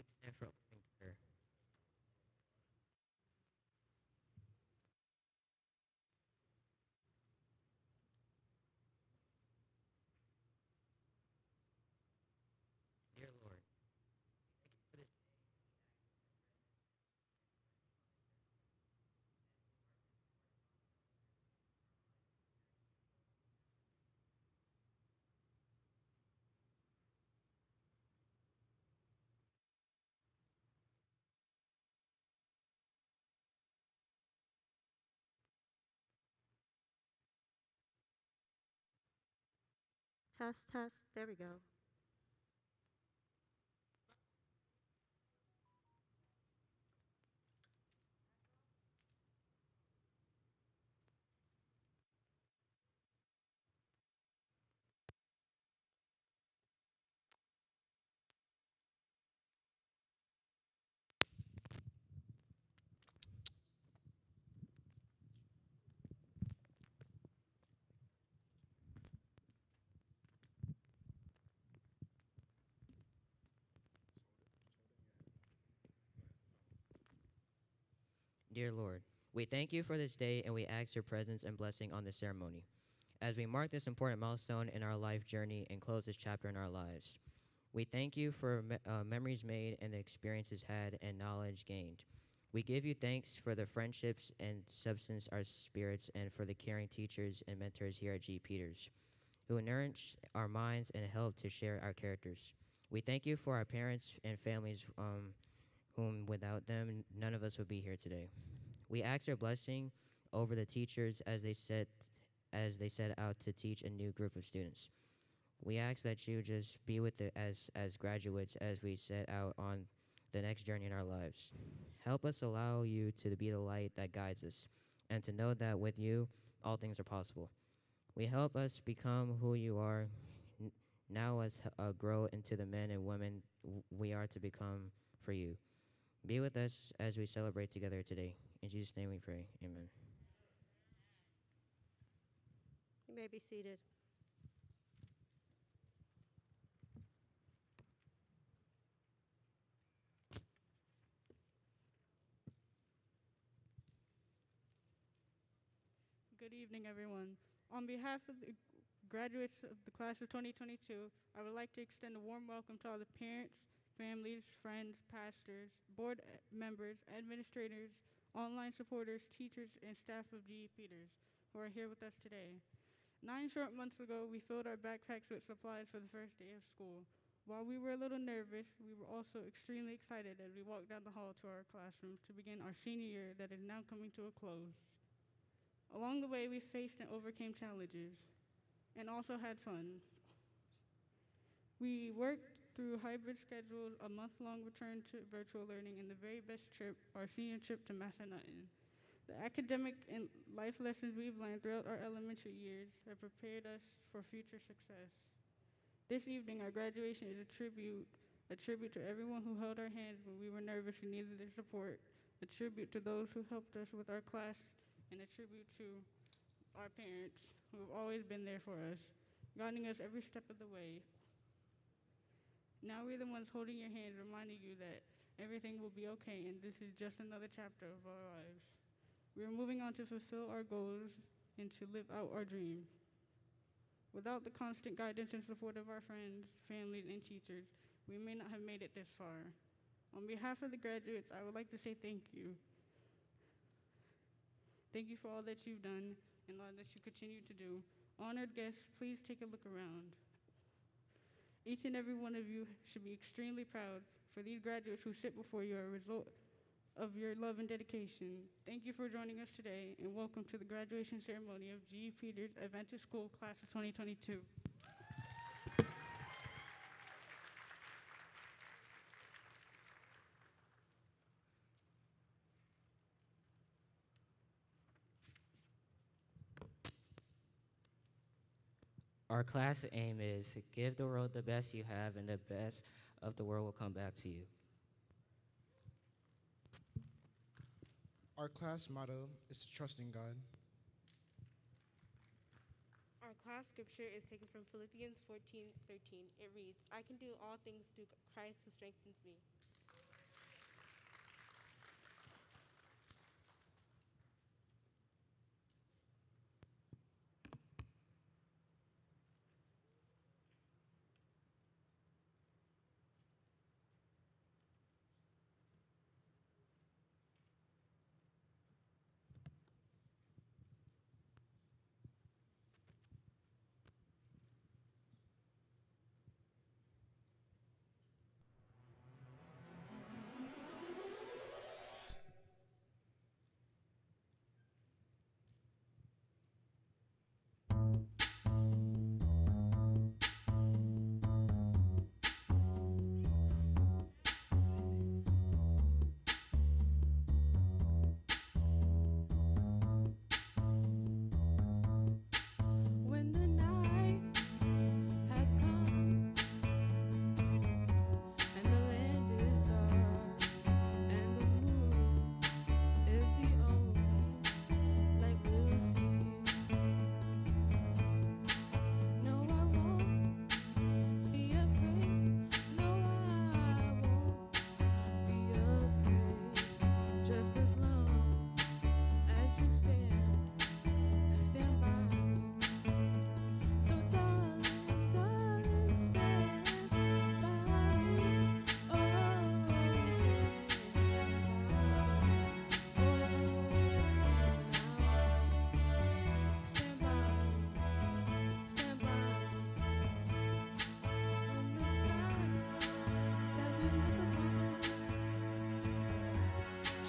Please stand for opening prayer. Dear Lord, thank you for this day. Test, test. There we go. Dear Lord, we thank you for this day and we ask your presence and blessing on this ceremony. As we mark this important milestone in our life journey and close this chapter in our lives, we thank you for memories made and the experiences had and knowledge gained. We give you thanks for the friendships and substance our spirits and for the caring teachers and mentors here at G. Peters, who nourish our minds and help to share our characters. We thank you for our parents and families whom without them, none of us would be here today. We ask your blessing over the teachers as they set out to teach a new group of students. We ask that you just be with as graduates as we set out on the next journey in our lives. Help us allow you to be the light that guides us and to know that with you all things are possible. We help us become who you are now as grow into the men and women we are to become for you. Be with us as we celebrate together today. In Jesus' name we pray. Amen. You may be seated. Good evening, everyone. On behalf of the graduates of the class of 2022, I would like to extend a warm welcome to all the parents, families, friends, pastors, board members, administrators, online supporters, teachers, and staff of GE Peters who are here with us today. 9 short months ago, we filled our backpacks with supplies for the first day of school. While we were a little nervous, we were also extremely excited as we walked down the hall to our classrooms to begin our senior year that is now coming to a close. Along the way, we faced and overcame challenges and also had fun. We worked through hybrid schedules, a month-long return to virtual learning, and the very best trip, our senior trip to Massanutten. The academic and life lessons we've learned throughout our elementary years have prepared us for future success. This evening, our graduation is a tribute to everyone who held our hands when we were nervous and needed their support, a tribute to those who helped us with our class, and a tribute to our parents who have always been there for us, guiding us every step of the way. Now we're the ones holding your hand, reminding you that everything will be okay and this is just another chapter of our lives. We are moving on to fulfill our goals and to live out our dreams. Without the constant guidance and support of our friends, families, and teachers, we may not have made it this far. On behalf of the graduates, I would like to say thank you. Thank you for all that you've done and all that you continue to do. Honored guests, please take a look around. Each and every one of you should be extremely proud, for these graduates who sit before you are a result of your love and dedication. Thank you for joining us today, and welcome to the graduation ceremony of G. Peters Adventist School Class of 2022. Our class aim is give the world the best you have, and the best of the world will come back to you. Our class motto is to trust in God. Our class scripture is taken from Philippians 14:13. It reads, I can do all things through Christ who strengthens me.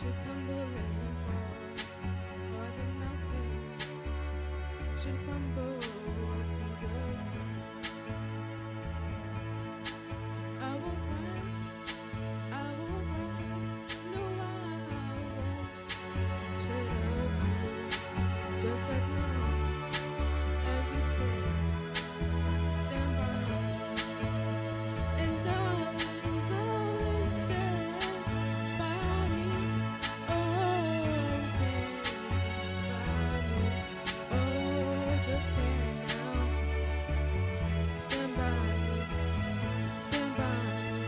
should tumble and fall, while the mountains should crumble to the sea. I won't cry, I won't cry, no I won't shed a tear, just as long as you stand by me. And darling, darling, stand by me. Oh, stand by me. Oh, just stand now. Stand by me. Stand by me.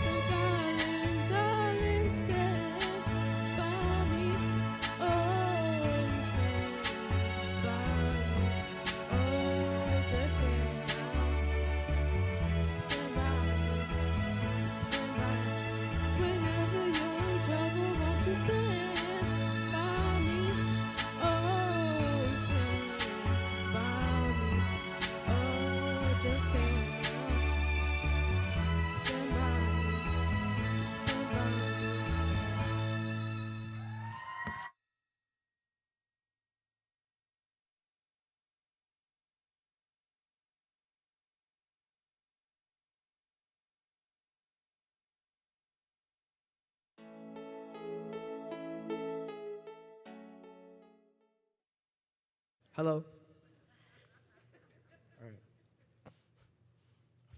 So darling, darling, stand by me. Oh, stand by me. Oh, just stand now. Stand by me. Stand by me. Whenever you're in trouble, won't you stand by me? Oh, stand by me. Oh, just stand now. Stand by me. Stand by me. Hello. All right.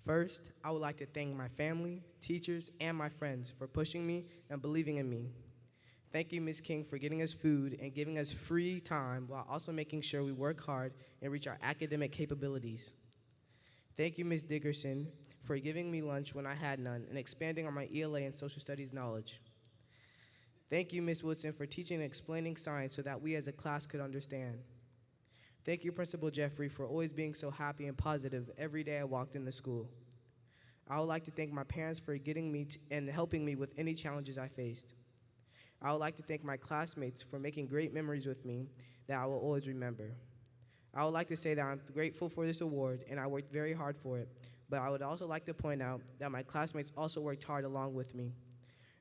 First, I would like to thank my family, teachers, and my friends for pushing me and believing in me. Thank you, Ms. King, for getting us food and giving us free time while also making sure we work hard and reach our academic capabilities. Thank you, Ms. Dickerson, for giving me lunch when I had none and expanding on my ELA and social studies knowledge. Thank you, Ms. Woodson, for teaching and explaining science so that we as a class could understand. Thank you, Principal Jeffrey, for always being so happy and positive every day I walked in the school. I would like to thank my parents for getting me and helping me with any challenges I faced. I would like to thank my classmates for making great memories with me that I will always remember. I would like to say that I'm grateful for this award and I worked very hard for it, but I would also like to point out that my classmates also worked hard along with me.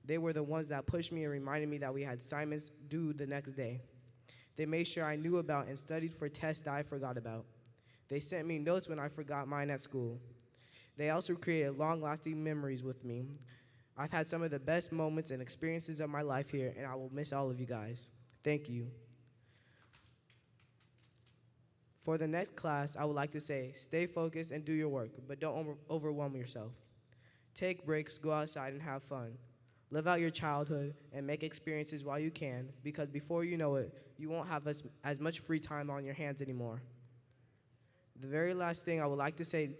They were the ones that pushed me and reminded me that we had assignments due the next day. They made sure I knew about and studied for tests that I forgot about. They sent me notes when I forgot mine at school. They also created long-lasting memories with me. I've had some of the best moments and experiences of my life here, and I will miss all of you guys. Thank you. For the next class, I would like to say, stay focused and do your work, but don't overwhelm yourself. Take breaks, go outside, and have fun. Live out your childhood and make experiences while you can, because before you know it, you won't have as much free time on your hands anymore. The very last thing I would like to say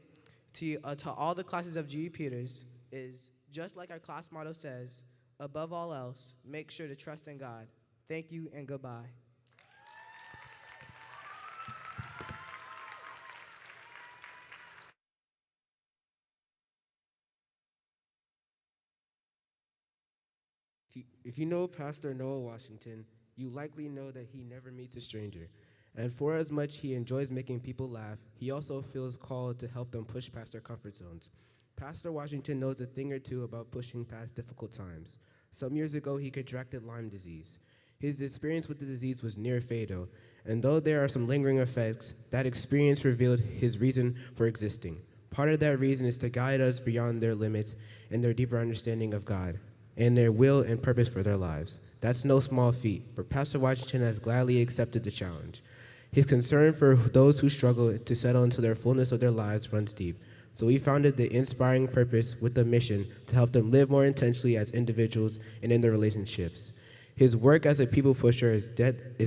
to all the classes of GE Peters is, just like our class motto says, above all else, make sure to trust in God. Thank you and goodbye. If you know Pastor Noah Washington, you likely know that he never meets a stranger. And for as much he enjoys making people laugh, he also feels called to help them push past their comfort zones. Pastor Washington knows a thing or two about pushing past difficult times. Some years ago, he contracted Lyme disease. His experience with the disease was near fatal, and though there are some lingering effects, that experience revealed his reason for existing. Part of that reason is to guide us beyond their limits and their deeper understanding of God and their will and purpose for their lives. That's no small feat, but Pastor Washington has gladly accepted the challenge. His concern for those who struggle to settle into their fullness of their lives runs deep. So he founded the Inspiring Purpose with a mission to help them live more intentionally as individuals and in their relationships. His work as a people pusher is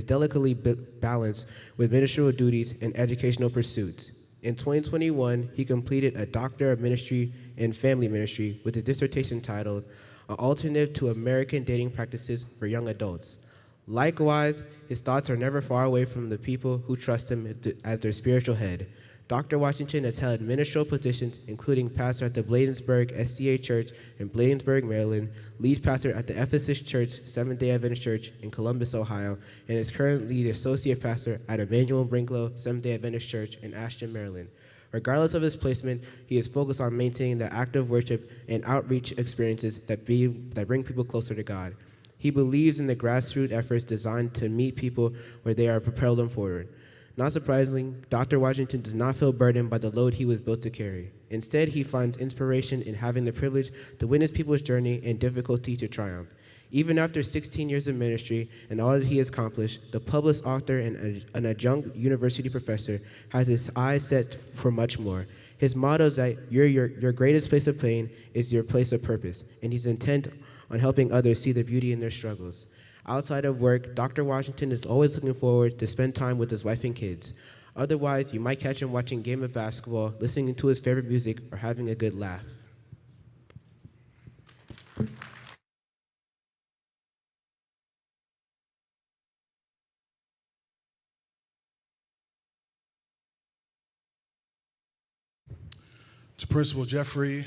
delicately balanced with ministerial duties and educational pursuits. In 2021, he completed a Doctor of Ministry and Family Ministry with a dissertation titled, an alternative to American dating practices for young adults. Likewise, his thoughts are never far away from the people who trust him as their spiritual head. Dr. Washington has held ministerial positions, including pastor at the Bladensburg SDA Church in Bladensburg, Maryland, lead pastor at the Ephesus Church, Seventh-day Adventist Church in Columbus, Ohio, and is currently the associate pastor at Emmanuel Brinklow Seventh-day Adventist Church in Ashton, Maryland. Regardless of his placement, he is focused on maintaining the active worship and outreach experiences that bring people closer to God. He believes in the grassroots efforts designed to meet people where they are, propel them forward. Not surprisingly, Dr. Washington does not feel burdened by the load he was built to carry. Instead, he finds inspiration in having the privilege to witness people's journey and difficulty to triumph. Even after 16 years of ministry and all that he has accomplished, the published author and an adjunct university professor has his eyes set for much more. His motto is that your greatest place of pain is your place of purpose, and he's intent on helping others see the beauty in their struggles. Outside of work, Dr. Washington is always looking forward to spend time with his wife and kids. Otherwise, you might catch him watching a game of basketball, listening to his favorite music, or having a good laugh. To Principal Jeffrey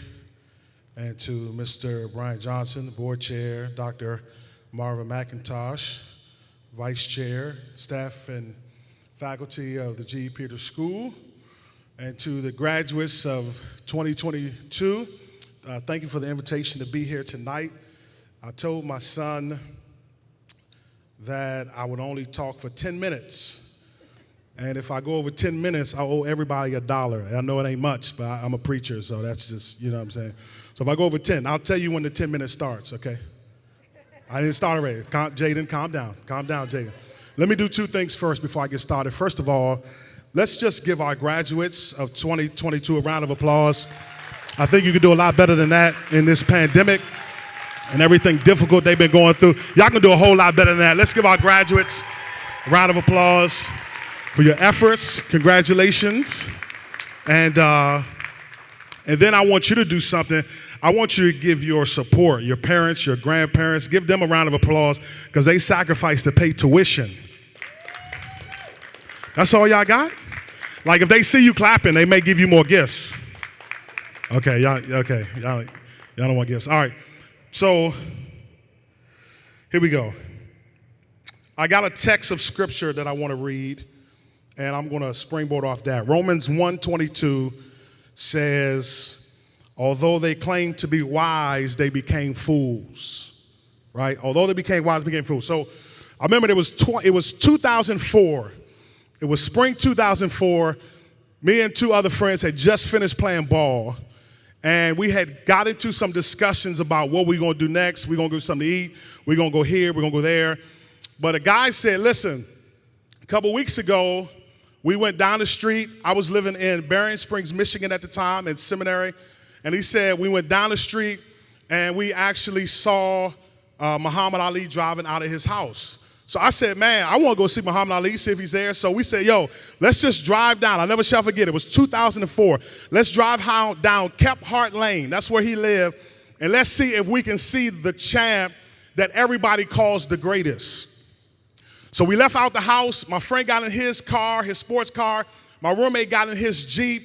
and to Mr. Brian Johnson, the board chair, Dr. Marvin McIntosh, vice chair, staff and faculty of the G. Peters School, and to the graduates of 2022, thank you for the invitation to be here tonight. I told my son that I would only talk for 10 minutes. And if I go over 10 minutes, I owe everybody $1. I know it ain't much, but I'm a preacher, so that's just, you know what I'm saying. So if I go over 10, I'll tell you when the 10 minutes starts, okay? I didn't start already. Jaden, calm down. Calm down, Jaden. Let me do two things first before I get started. First of all, let's just give our graduates of 2022 a round of applause. I think you can do a lot better than that in this pandemic and everything difficult they've been going through. Y'all can do a whole lot better than that. Let's give our graduates a round of applause for your efforts. Congratulations. And then I want you to do something. I want you to give your support, your parents, your grandparents, give them a round of applause because they sacrificed to pay tuition. That's all y'all got? Like if they see you clapping, they may give you more gifts. Okay, y'all don't want gifts. All right, so here we go. I got a text of scripture that I want to read, and I'm going to springboard off that. Romans 1:22 says, although they claimed to be wise, they became fools, right? Although they became wise, they became fools. So I remember it was 2004. It was spring 2004. Me and two other friends had just finished playing ball, and we had got into some discussions about what we're going to do next. We're going to get something to eat. We're going to go here. We're going to go there. But a guy said, listen, a couple weeks ago, we went down the street. I was living in Berrien Springs, Michigan at the time, in seminary. And he said, we went down the street and we actually saw Muhammad Ali driving out of his house. So I said, man, I want to go see Muhammad Ali, see if he's there. So we said, yo, let's just drive down. I never shall forget. It was 2004. Let's drive down Kephart Lane. That's where he lived. And let's see if we can see the champ that everybody calls the greatest. So we left out the house. My friend got in his car, his sports car. My roommate got in his Jeep.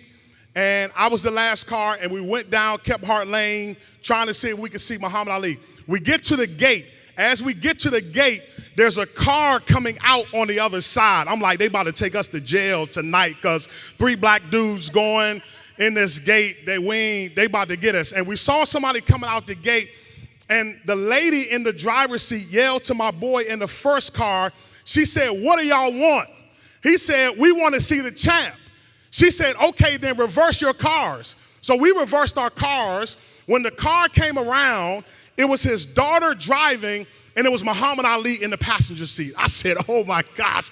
And I was the last car, and we went down Kephart Lane trying to see if we could see Muhammad Ali. We get to the gate. As we get to the gate, there's a car coming out on the other side. I'm like, they about to take us to jail tonight because 3 black dudes going in this gate. They about to get us. And we saw somebody coming out the gate, and the lady in the driver's seat yelled to my boy in the first car. She said, what do y'all want? He said, we want to see the champ. She said, okay, then reverse your cars. So we reversed our cars. When the car came around, it was his daughter driving, and it was Muhammad Ali in the passenger seat. I said, oh my gosh,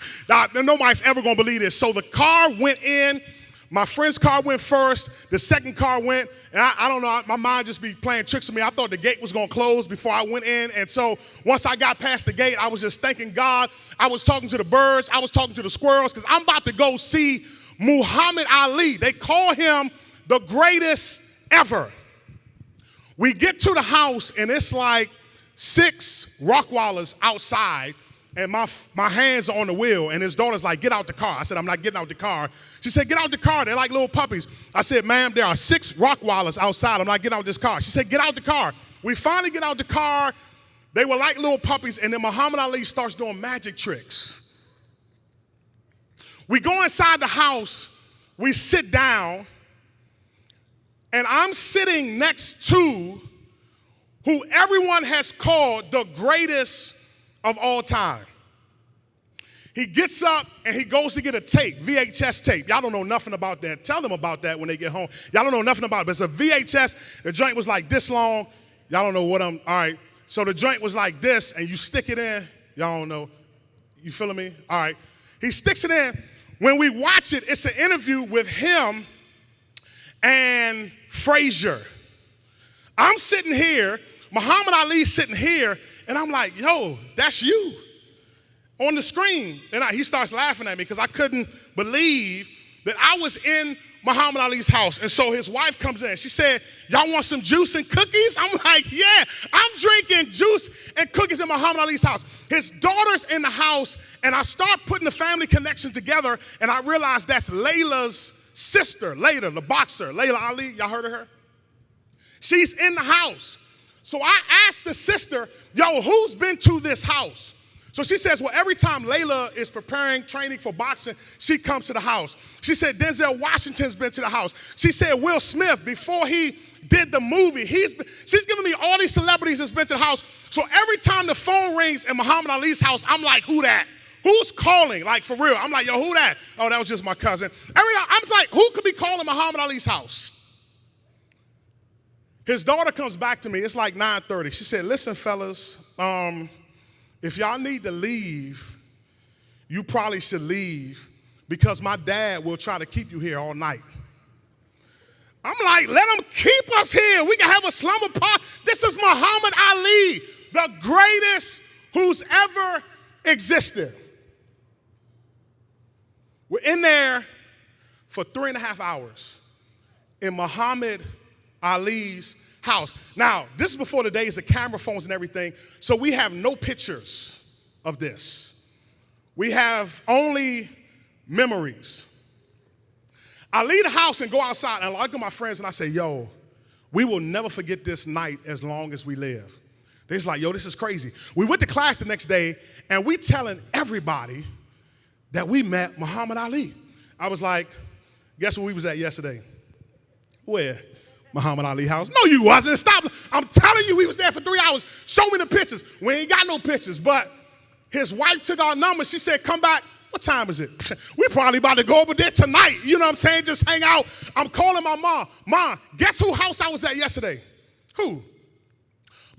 nobody's ever gonna believe this. So the car went in. My friend's car went first. The second car went, and I don't know, my mind just be playing tricks with me. I thought the gate was gonna close before I went in. And so once I got past the gate, I was just thanking God. I was talking to the birds. I was talking to the squirrels because I'm about to go see Muhammad Ali. They call him the greatest ever. We get to the house, and it's like 6 Rockwallers outside, and my hands are on the wheel, and his daughter's like, get out the car. I said, I'm not getting out the car. She said, get out the car. They're like little puppies. I said, ma'am, there are 6 Rockwallers outside. I'm not getting out this car. She said, get out the car. We finally get out the car. They were like little puppies, and then Muhammad Ali starts doing magic tricks. We go inside the house. We sit down, and I'm sitting next to who everyone has called the greatest of all time. He gets up and he goes to get a tape, VHS tape. Y'all don't know nothing about that. Tell them about that when they get home. Y'all don't know nothing about it, but it's a VHS. The joint was like this long. Y'all don't know what all right. So the joint was like this, and you stick it in. Y'all don't know. You feeling me? All right. He sticks it in. When we watch it, it's an interview with him and Frazier. I'm sitting here, Muhammad Ali's sitting here, and I'm like, yo, that's you on the screen. And he starts laughing at me because I couldn't believe that I was in Muhammad Ali's house. And so his wife comes in. She said, y'all want some juice and cookies? I'm like, yeah, I'm drinking juice and cookies in Muhammad Ali's house. His daughter's in the house, and I start putting the family connection together, and I realize that's Layla's sister, Layla, the boxer. Layla Ali, y'all heard of her? She's in the house. So I asked the sister, yo, who's been to this house? So she says, well, every time Layla is preparing, training for boxing, she comes to the house. She said, Denzel Washington's been to the house. She said, Will Smith, before he did the movie, she's giving me all these celebrities that's been to the house. So every time the phone rings in Muhammad Ali's house, I'm like, who that? Who's calling? Like, for real. I'm like, yo, who that? Oh, that was just my cousin. I'm like, who could be calling Muhammad Ali's house? His daughter comes back to me. It's like 9:30. She said, listen, fellas, if y'all need to leave, you probably should leave because my dad will try to keep you here all night. I'm like, let him keep us here. We can have a slumber party. This is Muhammad Ali, the greatest who's ever existed. We're in there for 3.5 hours in Muhammad Ali's house. Now, this is before the days of camera phones and everything, so we have no pictures of this. We have only memories. I leave the house and go outside, and I look at my friends and I say, yo, we will never forget this night as long as we live. They're just like, yo, this is crazy. We went to class the next day, and we telling everybody that we met Muhammad Ali. I was like, guess where we was at yesterday? Where? Muhammad Ali house. No, you wasn't. Stop. I'm telling you, we was there for 3 hours. Show me the pictures. We ain't got no pictures, but his wife took our number. She said, come back. What time is it? We probably about to go over there tonight. You know what I'm saying? Just hang out. I'm calling my mom. Mom, guess who house I was at yesterday? Who?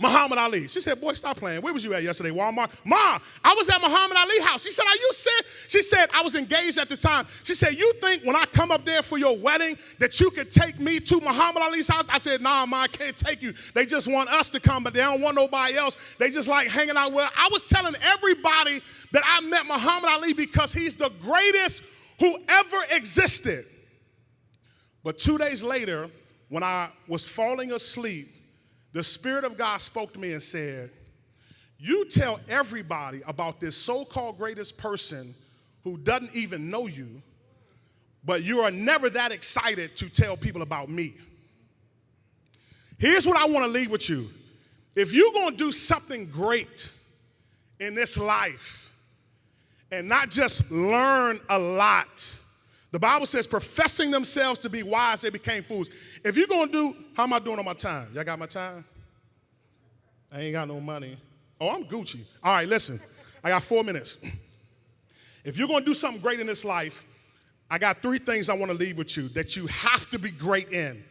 Muhammad Ali. She said, boy, stop playing. Where was you at yesterday, Walmart? Mom, I was at Muhammad Ali house. She said, are you serious? She said, I was engaged at the time. She said, you think when I come up there for your wedding that you could take me to Muhammad Ali's house? I said, nah, Ma, I can't take you. They just want us to come, but they don't want nobody else. They just like hanging out with. I was telling everybody that I met Muhammad Ali because he's the greatest who ever existed. But 2 days later, when I was falling asleep, the Spirit of God spoke to me and said, you tell everybody about this so-called greatest person who doesn't even know you, but you are never that excited to tell people about me. Here's what I want to leave with you. If you're going to do something great in this life and not just learn a lot, the Bible says, professing themselves to be wise, they became fools. If you're going to do, how am I doing on my time? Y'all got my time? I ain't got no money. Oh, I'm Gucci. All right, listen. I got 4 minutes. If you're going to do something great in this life, I got 3 things I want to leave with you that you have to be great in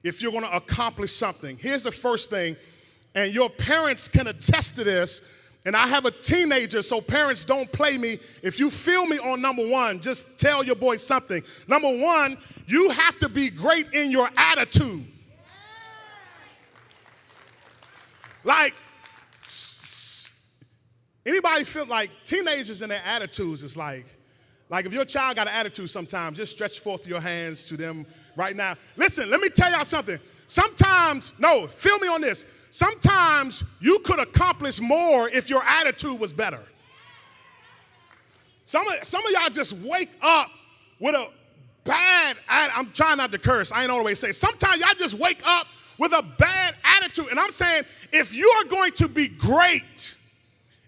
if you're going to accomplish something. Here's the first thing, and your parents can attest to this. And I have a teenager, so parents, don't play me. If you feel me on number 1, just tell your boy something. Number 1, you have to be great in your attitude. Like, anybody feel like teenagers and their attitudes is like if your child got an attitude sometimes, just stretch forth your hands to them right now. Listen, let me tell y'all something. Sometimes, no, feel me on this. Sometimes you could accomplish more if your attitude was better. Some of y'all just wake up with a bad attitude. I'm trying not to curse. I ain't all the way safe. Sometimes y'all just wake up with a bad attitude. And I'm saying, if you are going to be great,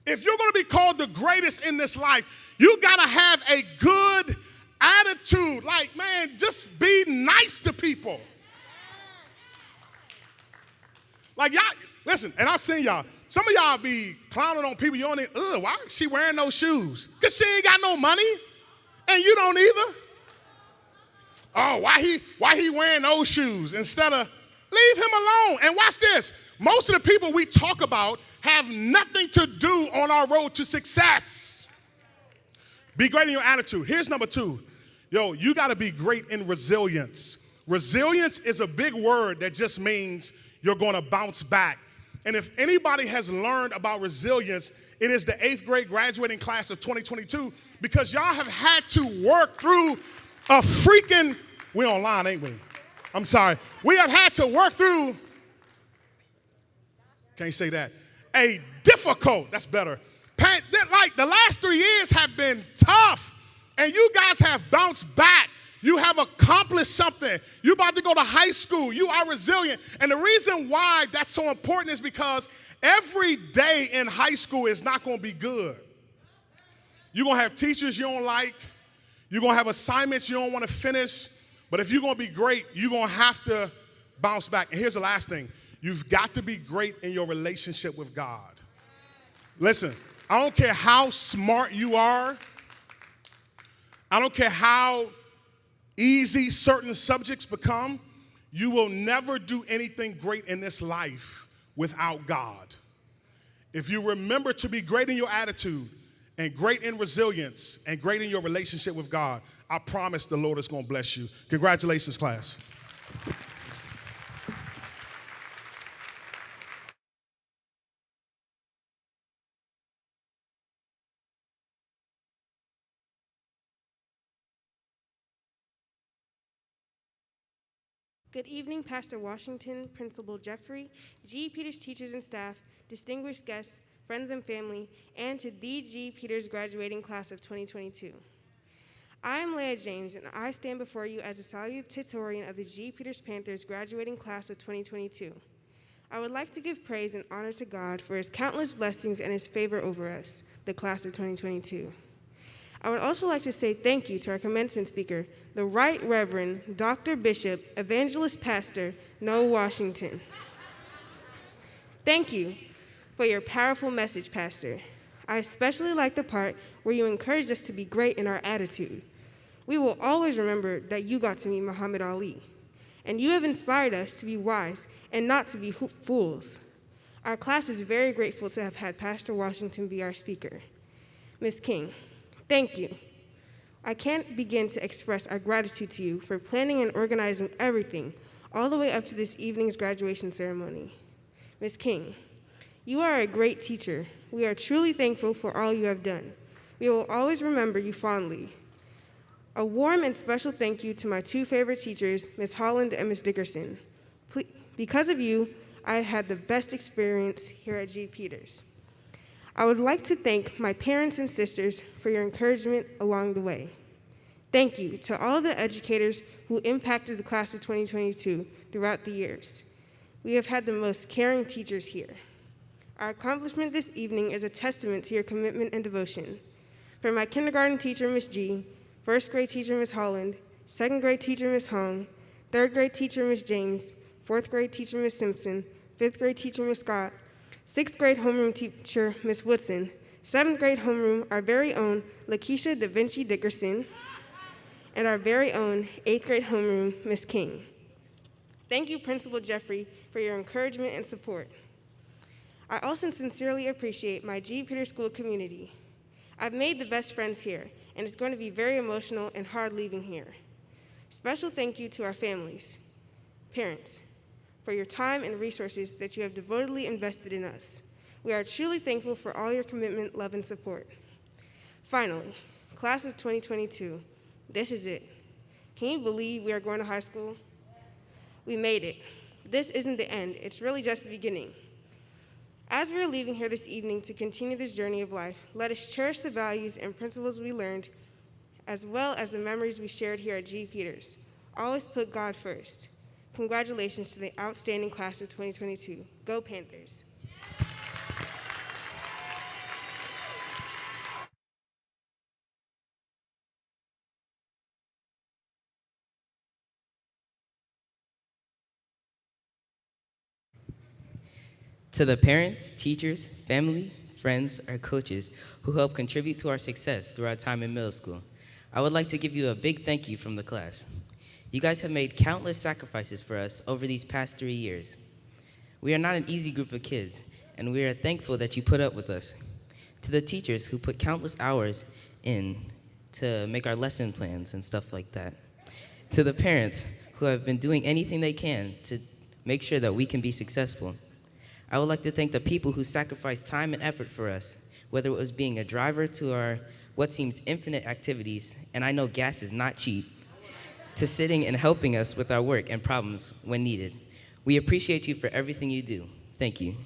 if you're going to be called the greatest in this life, you got to have a good attitude. Like, man, just be nice to people. Like, y'all, listen, and I've seen y'all. Some of y'all be clowning on people. You don't need, why is she wearing those shoes? Because she ain't got no money, and you don't either. Oh, why he wearing those shoes instead of leave him alone? And watch this. Most of the people we talk about have nothing to do on our road to success. Be great in your attitude. Here's number 2. Yo, you got to be great in resilience. Resilience is a big word that just means you're going to bounce back. And if anybody has learned about resilience, it is the 8th grade graduating class of 2022, because y'all have had to work through a freaking, we online, ain't we? I'm sorry. We have had to work through, can't say that, a difficult, that's better. Like the last 3 years have been tough, and you guys have bounced back. You have accomplished something. You're about to go to high school. You are resilient. And the reason why that's so important is because every day in high school is not going to be good. You're going to have teachers you don't like. You're going to have assignments you don't want to finish. But if you're going to be great, you're going to have to bounce back. And here's the last thing. You've got to be great in your relationship with God. Listen, I don't care how smart you are. I don't care how easy certain subjects become. You will never do anything great in this life without God. If you remember to be great in your attitude and great in resilience and great in your relationship with God, I promise the Lord is going to bless you. Congratulations, class. Good evening, Pastor Washington, Principal Jeffrey, G. Peters teachers and staff, distinguished guests, friends and family, and to the G. Peters graduating class of 2022. I am Leah James, and I stand before you as the salutatorian of the G. Peters Panthers graduating class of 2022. I would like to give praise and honor to God for his countless blessings and his favor over us, the class of 2022. I would also like to say thank you to our commencement speaker, the Right Reverend Dr. Bishop Evangelist Pastor Noah Washington. Thank you for your powerful message, Pastor. I especially like the part where you encouraged us to be great in our attitude. We will always remember that you got to meet Muhammad Ali, and you have inspired us to be wise and not to be fools. Our class is very grateful to have had Pastor Washington be our speaker. Ms. King, thank you. I can't begin to express our gratitude to you for planning and organizing everything, all the way up to this evening's graduation ceremony. Ms. King, you are a great teacher. We are truly thankful for all you have done. We will always remember you fondly. A warm and special thank you to my 2 favorite teachers, Ms. Holland and Ms. Dickerson. Because of you, I had the best experience here at G. Peters. I would like to thank my parents and sisters for your encouragement along the way. Thank you to all the educators who impacted the class of 2022 throughout the years. We have had the most caring teachers here. Our accomplishment this evening is a testament to your commitment and devotion. For my kindergarten teacher, Ms. G, 1st grade teacher, Ms. Holland, 2nd grade teacher, Ms. Hong, 3rd grade teacher, Ms. James, 4th grade teacher, Ms. Simpson, 5th grade teacher, Ms. Scott, 6th grade homeroom teacher, Ms. Woodson, 7th grade homeroom, our very own Lakeisha Da Vinci Dickerson, and our very own 8th grade homeroom, Ms. King. Thank you, Principal Jeffrey, for your encouragement and support. I also sincerely appreciate my G. Peters School community. I've made the best friends here, and it's going to be very emotional and hard leaving here. Special thank you to our families, parents, for your time and resources that you have devotedly invested in us. We are truly thankful for all your commitment, love, and support. Finally, class of 2022, this is it. Can you believe we are going to high school? We made it. This isn't the end, it's really just the beginning. As we are leaving here this evening to continue this journey of life, let us cherish the values and principles we learned, as well as the memories we shared here at G. Peters. Always put God first. Congratulations to the outstanding class of 2022. Go Panthers. To the parents, teachers, family, friends, or coaches who helped contribute to our success through our time in middle school, I would like to give you a big thank you from the class. You guys have made countless sacrifices for us over these past 3 years. We are not an easy group of kids, and we are thankful that you put up with us. To the teachers who put countless hours in to make our lesson plans and stuff like that. To the parents who have been doing anything they can to make sure that we can be successful. I would like to thank the people who sacrificed time and effort for us, whether it was being a driver to our what seems infinite activities, and I know gas is not cheap, to sitting and helping us with our work and problems when needed. We appreciate you for everything you do. Thank you.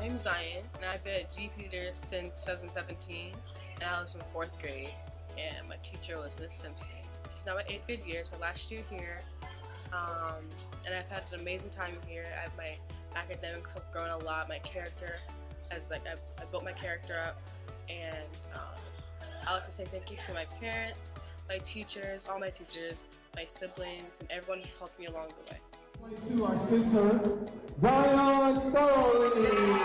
I'm Zion, and I've been at G. Peters since 2017, and I was in 4th grade, and my teacher was Miss Simpson. It's now my 8th grade year, it's my last year here, and I've had an amazing time here. My academics have grown a lot, my character has, I built my character up, and I like to say thank you to my parents, my teachers, all my teachers, my siblings, and everyone who's helped me along the way. To our center, Zion Sterling.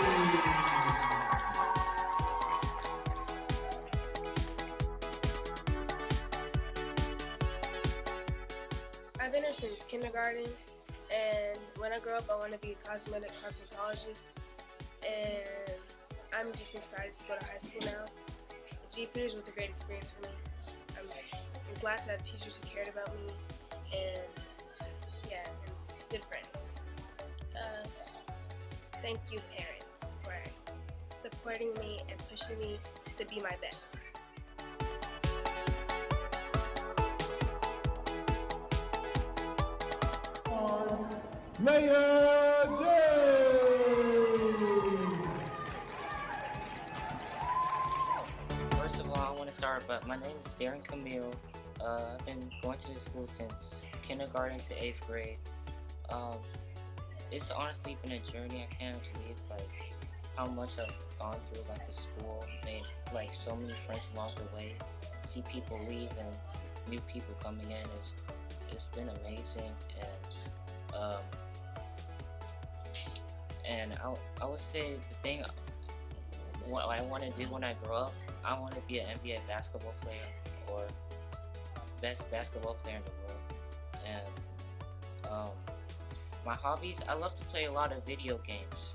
I've been here since kindergarten, and when I grow up, I want to be a cosmetologist, and I'm just excited to go to high school now. G. Peters was a great experience for me. I'm glad to have teachers who cared about me, and good friends. Thank you, parents, for supporting me and pushing me to be my best. Mayor James. First of all, I want to start, but my name is Darren Camille. I've been going to this school since kindergarten to 8th grade. It's honestly been a journey. I can't believe how much I've gone through like the school, made like so many friends along the way. See people leave and new people coming in. It's been amazing, and I would say the thing what I want to do when I grow up, I want to be an NBA basketball player or best basketball player in the world. And my hobbies, I love to play a lot of video games,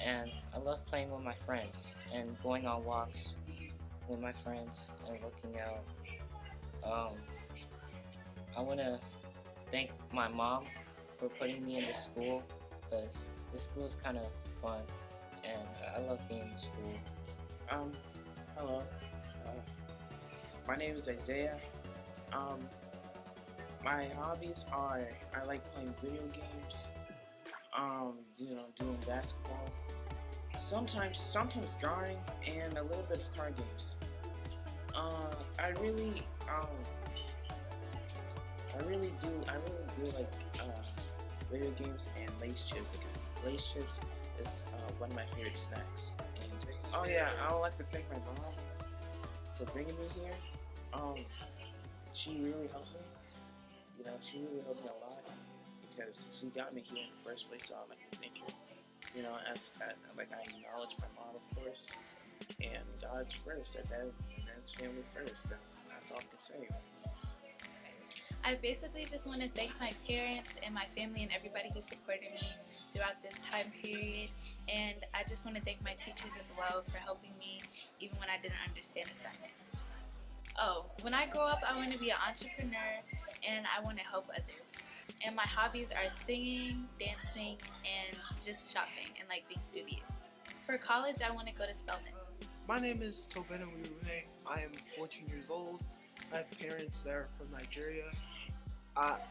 and I love playing with my friends and going on walks with my friends and working out. I want to thank my mom for putting me in this school, because this school is kind of fun and I love being in school. Hello. My name is Isaiah. My hobbies are I like playing video games, doing basketball, sometimes drawing, and a little bit of card games. I really do like video games and Lace chips, because Lace chips is one of my favorite snacks. And oh yeah, I would like to thank my mom for bringing me here. She really helped me. She really helped me a lot, because she got me here in the first place. So I'd like to thank her. I acknowledge my mom, of course, and God's first. That's family first. That's all I can say. I basically just want to thank my parents and my family and everybody who supported me throughout this time period. And I just want to thank my teachers as well for helping me even when I didn't understand assignments. Oh, when I grow up, I want to be an entrepreneur and I want to help others. And my hobbies are singing, dancing, and just shopping and like being studious. For college, I want to go to Spelman. My name is Tobena Wirune. I am 14 years old. I have parents that are from Nigeria.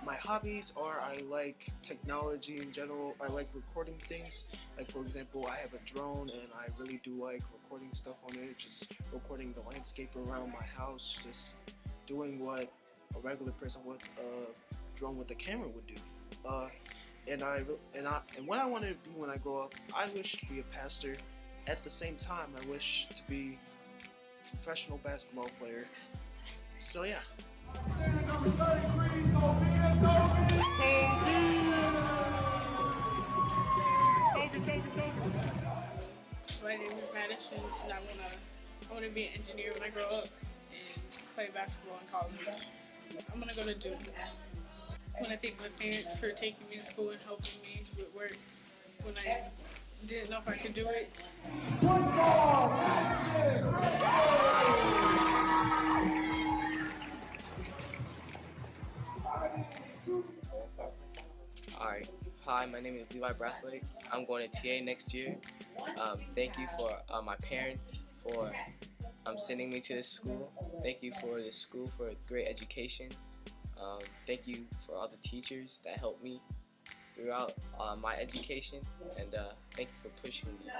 My hobbies are I like technology in general. I like recording things. Like, for example, I have a drone and I really do like recording stuff on it. Just recording the landscape around my house. Just doing what a regular person with a drone with a camera would do. And what I want to be when I grow up, I wish to be a pastor. At the same time, I wish to be a professional basketball player. So yeah. My name is Madison, and I want to be an engineer when I grow up and play basketball in college. I'm gonna go to Duke. I want to thank my parents for taking me to school and helping me with work when I didn't know if I could do it. Alright, hi, my name is Levi Brathwaite. I'm going to TA next year. Thank you for my parents for sending me to this school. Thank you for this school for a great education. Thank you for all the teachers that helped me throughout my education, and thank you for pushing me.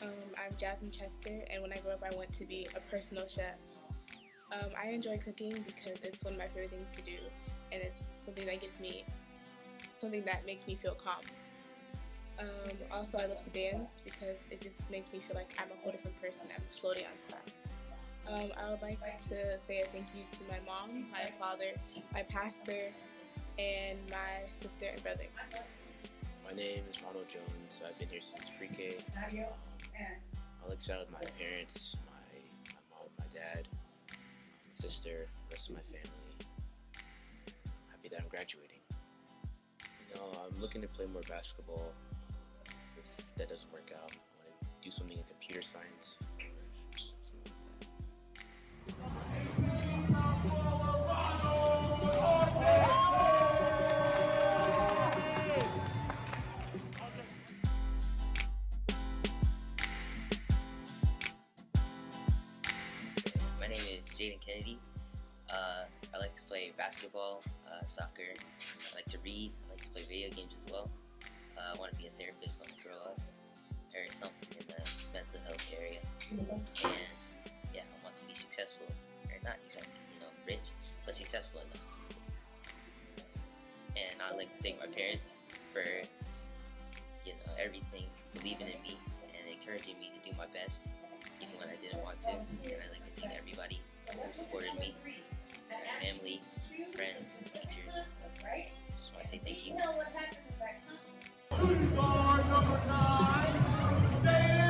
I'm Jasmine Chester, and when I grow up I want to be a personal chef. I enjoy cooking because it's one of my favorite things to do, and it's something that makes me feel calm. Also, I love to dance because it just makes me feel like I'm a whole different person. I'm just floating on clouds. I would like to say a thank you to my mom, my father, my pastor, and my sister and brother. My name is Ronald Jones. I've been here since pre-K. I like to shout out my parents, my mom, my dad, my sister, the rest of my family. Happy that I'm graduating. I'm looking to play more basketball. If that doesn't work out, I want to do something in computer science. My name is Jaden Kennedy. I like to play basketball, soccer. I like to read. I like to play video games as well. I want to be a therapist when I grow up, or something in the mental health area. And yeah, I want to be successful, or not exactly, rich, but successful enough. And I'd like to thank my parents for, making everything, believing in me, and encouraging me to do my best, even when I didn't want to. And I'd like to thank everybody who supported me, my family, friends, teachers. Just want to say thank you. Bar number 9, Jaden.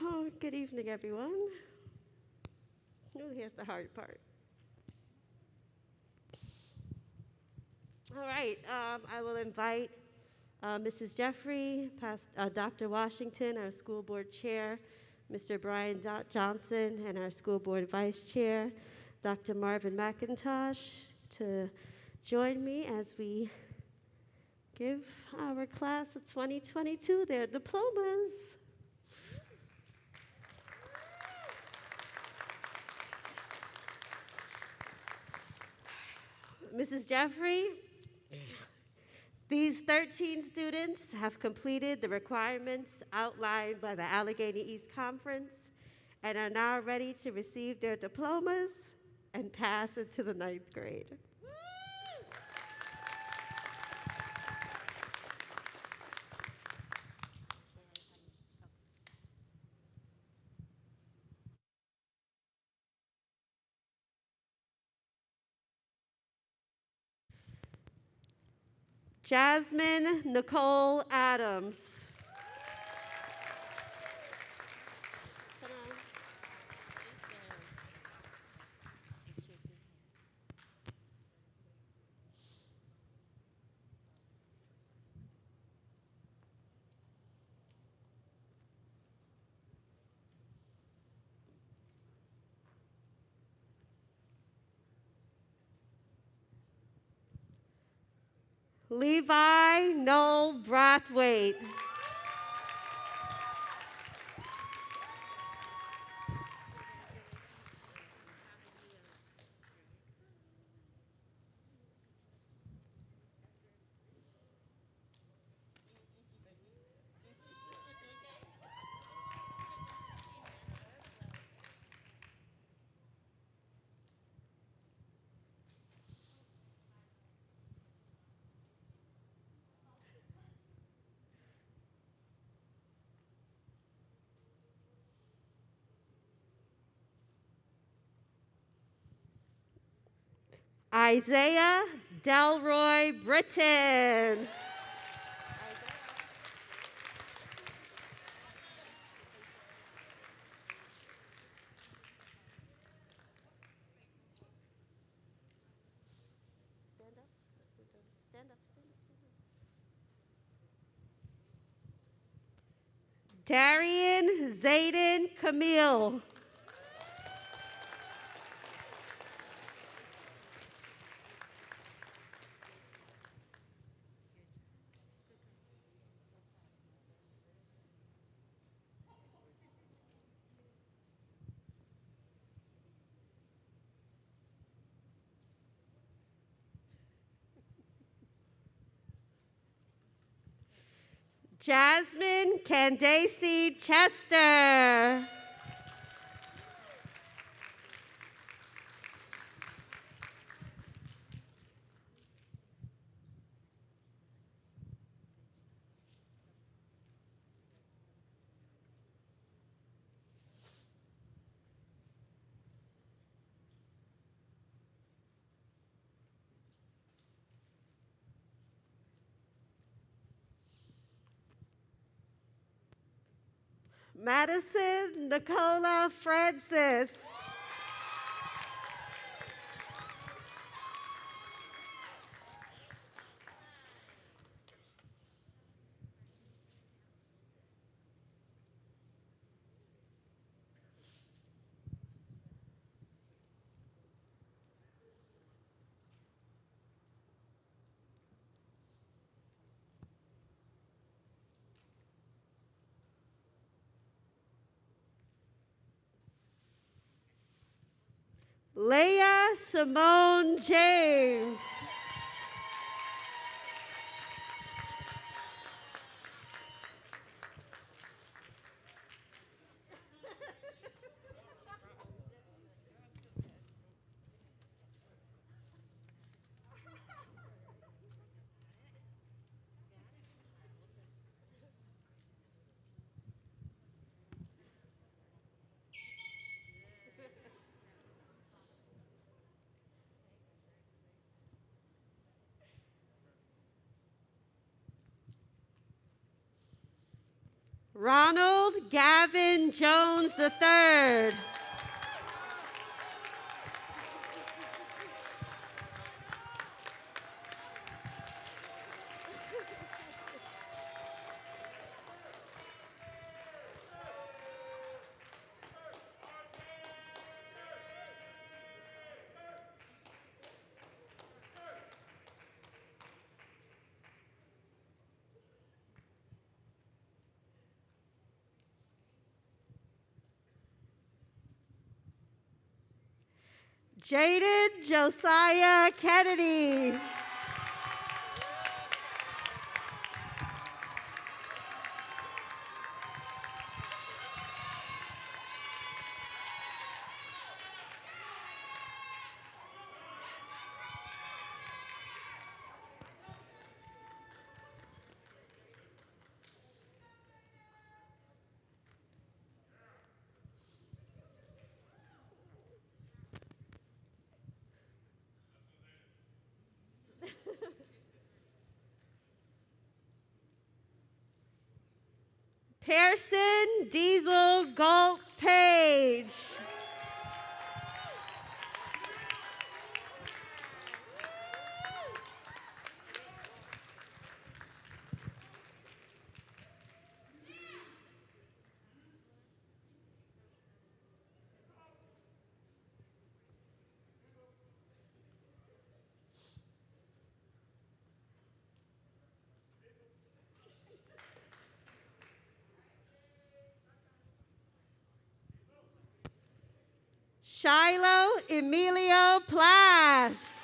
Oh, good evening, everyone. Ooh, here's the hard part. All right, I will invite Mrs. Jeffrey, Dr. Washington, our school board chair, Mr. Brian Johnson, and our school board vice chair, Dr. Marvin McIntosh, to join me as we give our class of 2022 their diplomas. Mrs. Jeffrey, these 13 students have completed the requirements outlined by the Allegheny East Conference and are now ready to receive their diplomas and pass into the 9th grade. Jasmine Nicole Adams. Levi Noel Brathwaite. Isaiah Delroy Britton. Darian Zayden Camille. Jasmine Candace Chester. Madison Nicola Francis. Leah Simone James. Ronald Gavin Jones III. Jaden Josiah Kennedy. Pearson Diesel Galt Page. Shiloh Emilio Plas.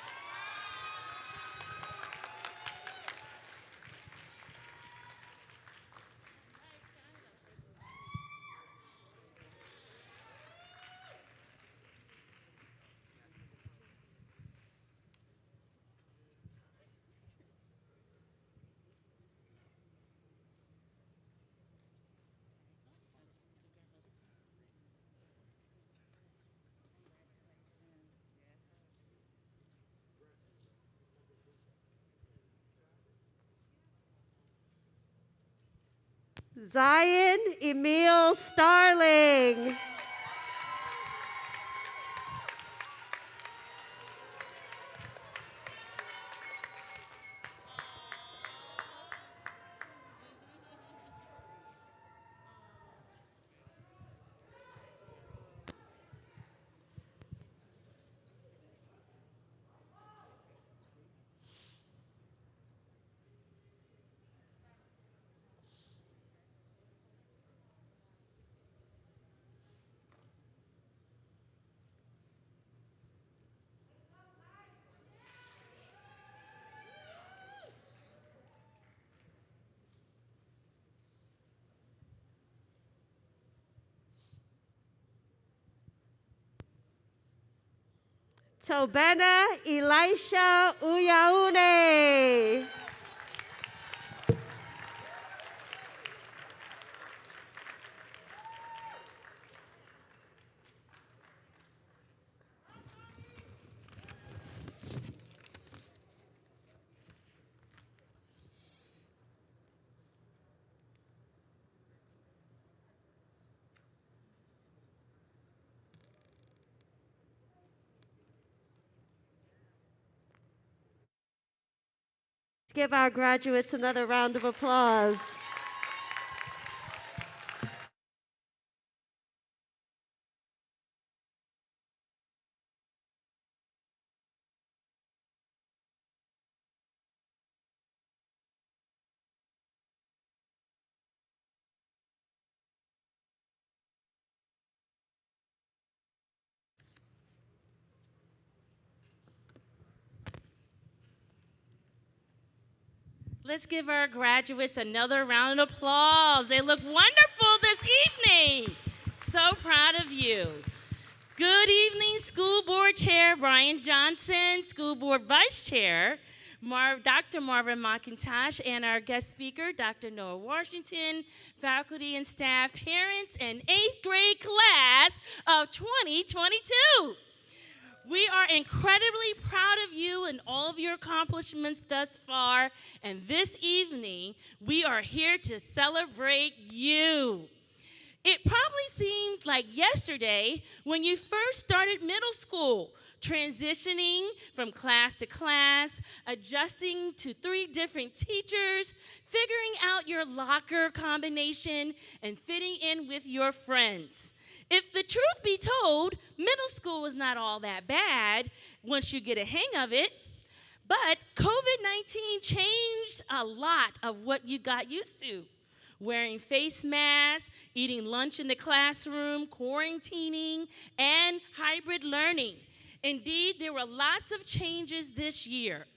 Zion Emil Starling. Tobena Elisha Uyaune. Let's give our graduates another round of applause. Let's give our graduates another round of applause. They look wonderful this evening. So proud of you. Good evening, School Board Chair Brian Johnson, School Board Vice Chair Dr. Marvin McIntosh, and our guest speaker, Dr. Noah Washington, faculty and staff, parents, and 8th grade class of 2022. We are incredibly proud of you and all of your accomplishments thus far, and this evening, we are here to celebrate you. It probably seems like yesterday when you first started middle school, transitioning from class to class, adjusting to 3 different teachers, figuring out your locker combination, and fitting in with your friends. If the truth be told, middle school is not all that bad once you get a hang of it. But COVID-19 changed a lot of what you got used to. Wearing face masks, eating lunch in the classroom, quarantining, and hybrid learning. Indeed, there were lots of changes this year.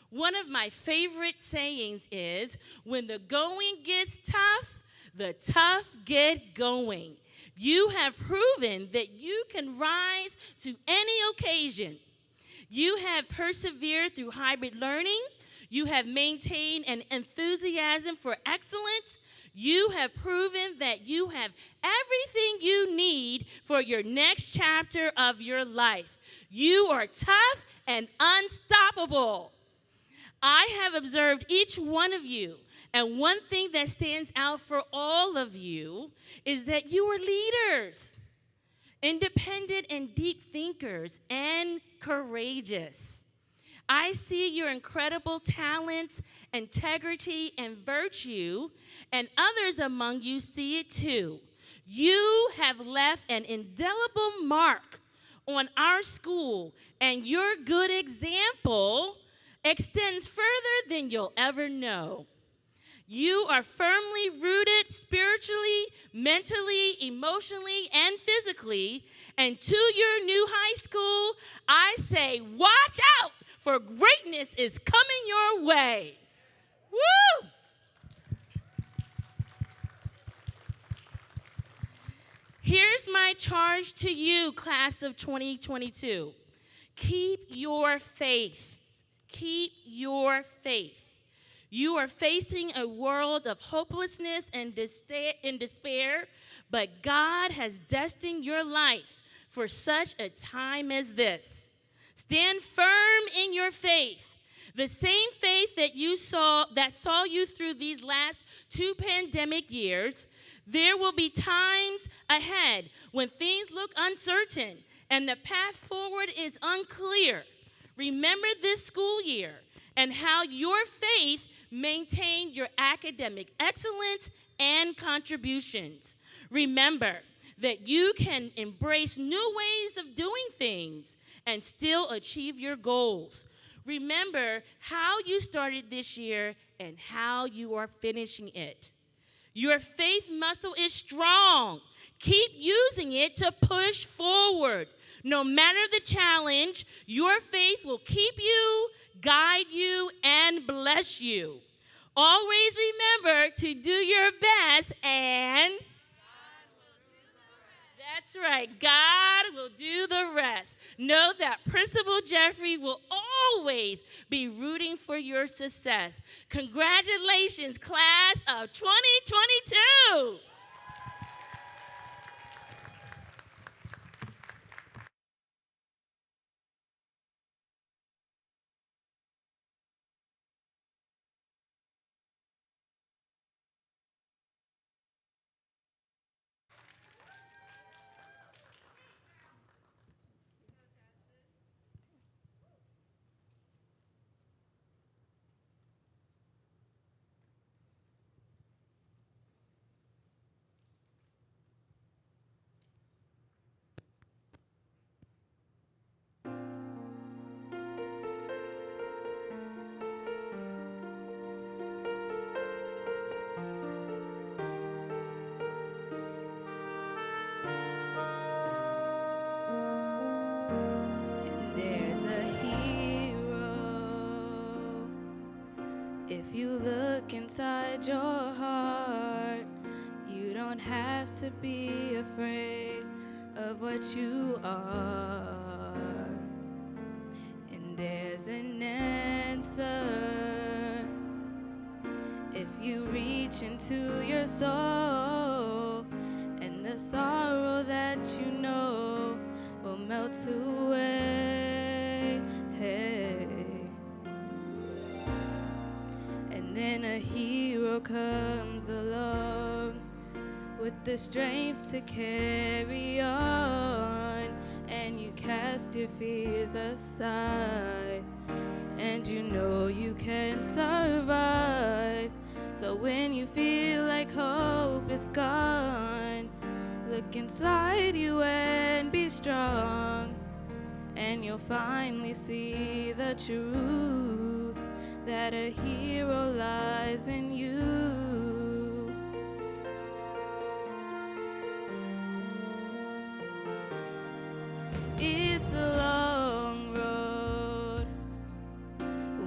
One of my favorite sayings is, when the going gets tough, the tough get going. You have proven that you can rise to any occasion. You have persevered through hybrid learning. You have maintained an enthusiasm for excellence. You have proven that you have everything you need for your next chapter of your life. You are tough and unstoppable. I have observed each one of you, and one thing that stands out for all of you is that you are leaders, independent and deep thinkers, and courageous. I see your incredible talents, integrity, and virtue, and others among you see it too. You have left an indelible mark on our school, and your good example extends further than you'll ever know. You are firmly rooted spiritually, mentally, emotionally, and physically. And to your new high school, I say, watch out, for greatness is coming your way. Woo! Here's my charge to you, class of 2022. Keep your faith. Keep your faith. You are facing a world of hopelessness and despair, but God has destined your life for such a time as this. Stand firm in your faith. The same faith that saw you through these last 2 pandemic years. There will be times ahead when things look uncertain and the path forward is unclear. Remember this school year and how your faith maintained your academic excellence and contributions. Remember that you can embrace new ways of doing things and still achieve your goals. Remember how you started this year and how you are finishing it. Your faith muscle is strong. Keep using it to push forward. No matter the challenge, your faith will keep you, guide you, and bless you. Always remember to do your best, and that's right, God will do the rest. Know that Principal Jeffrey will always be rooting for your success. Congratulations, class of 2022. There's a hero. If you look inside your heart, you don't have to be afraid of what you are. And there's an answer. If you reach into your soul, and the sorrow that you know will melt away. And then a hero comes along with the strength to carry on, and you cast your fears aside, and you know you can survive. So when you feel like hope is gone, look inside you and be strong, and you'll finally see the truth that a hero lies in you. It's a long road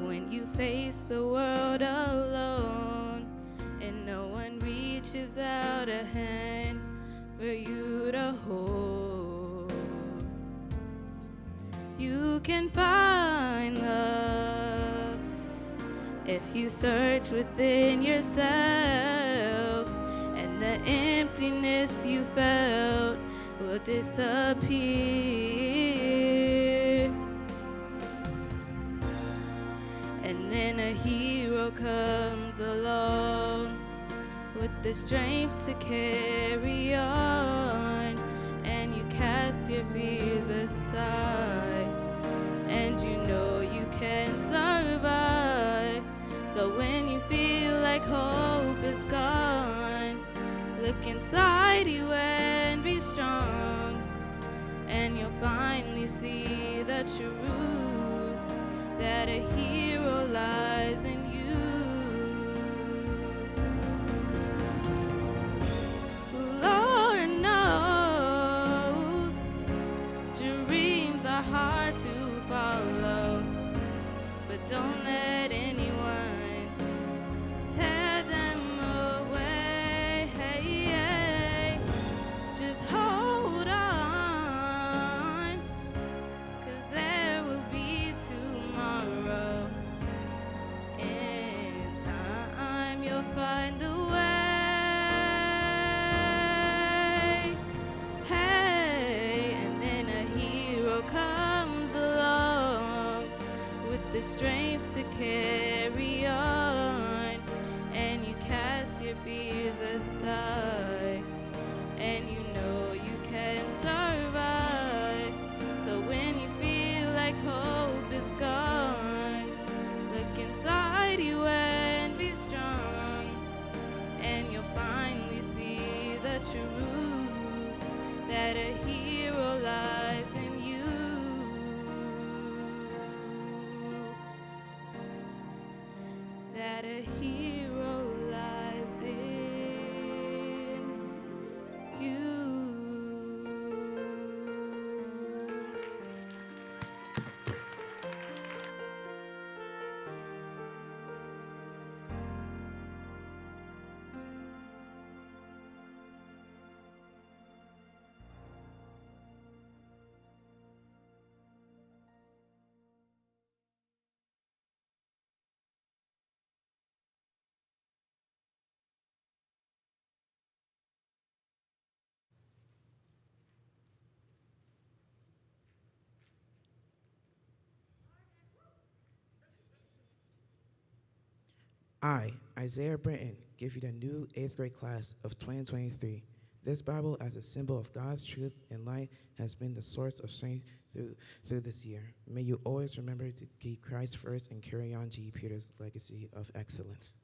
when you face the world alone, and no one reaches out a hand for you to hold. You can find love if you search within yourself, and the emptiness you felt will disappear. And then a hero comes along with the strength to carry on, and you cast your fears aside, and you know you can survive. So when you feel like hope is gone, look inside you and be strong, and you'll finally see the truth that a hero lies in you. Lord knows dreams are hard to follow, but don't let anyone tear them away. Just hold on, 'cause there will be tomorrow. In time you'll find a way. And then a hero comes along with the strength to carry on, and you cast your fears aside, and you know you can survive. So when you feel like hope is gone, look inside you and be strong, and you'll finally see the truth that a hero lies in you. That a hero lies in you. I, Isaiah Brenton, give you the new 8th grade class of 2023. This Bible, as a symbol of God's truth and light, has been the source of strength through this year. May you always remember to keep Christ first and carry on G.E. Peters' legacy of excellence.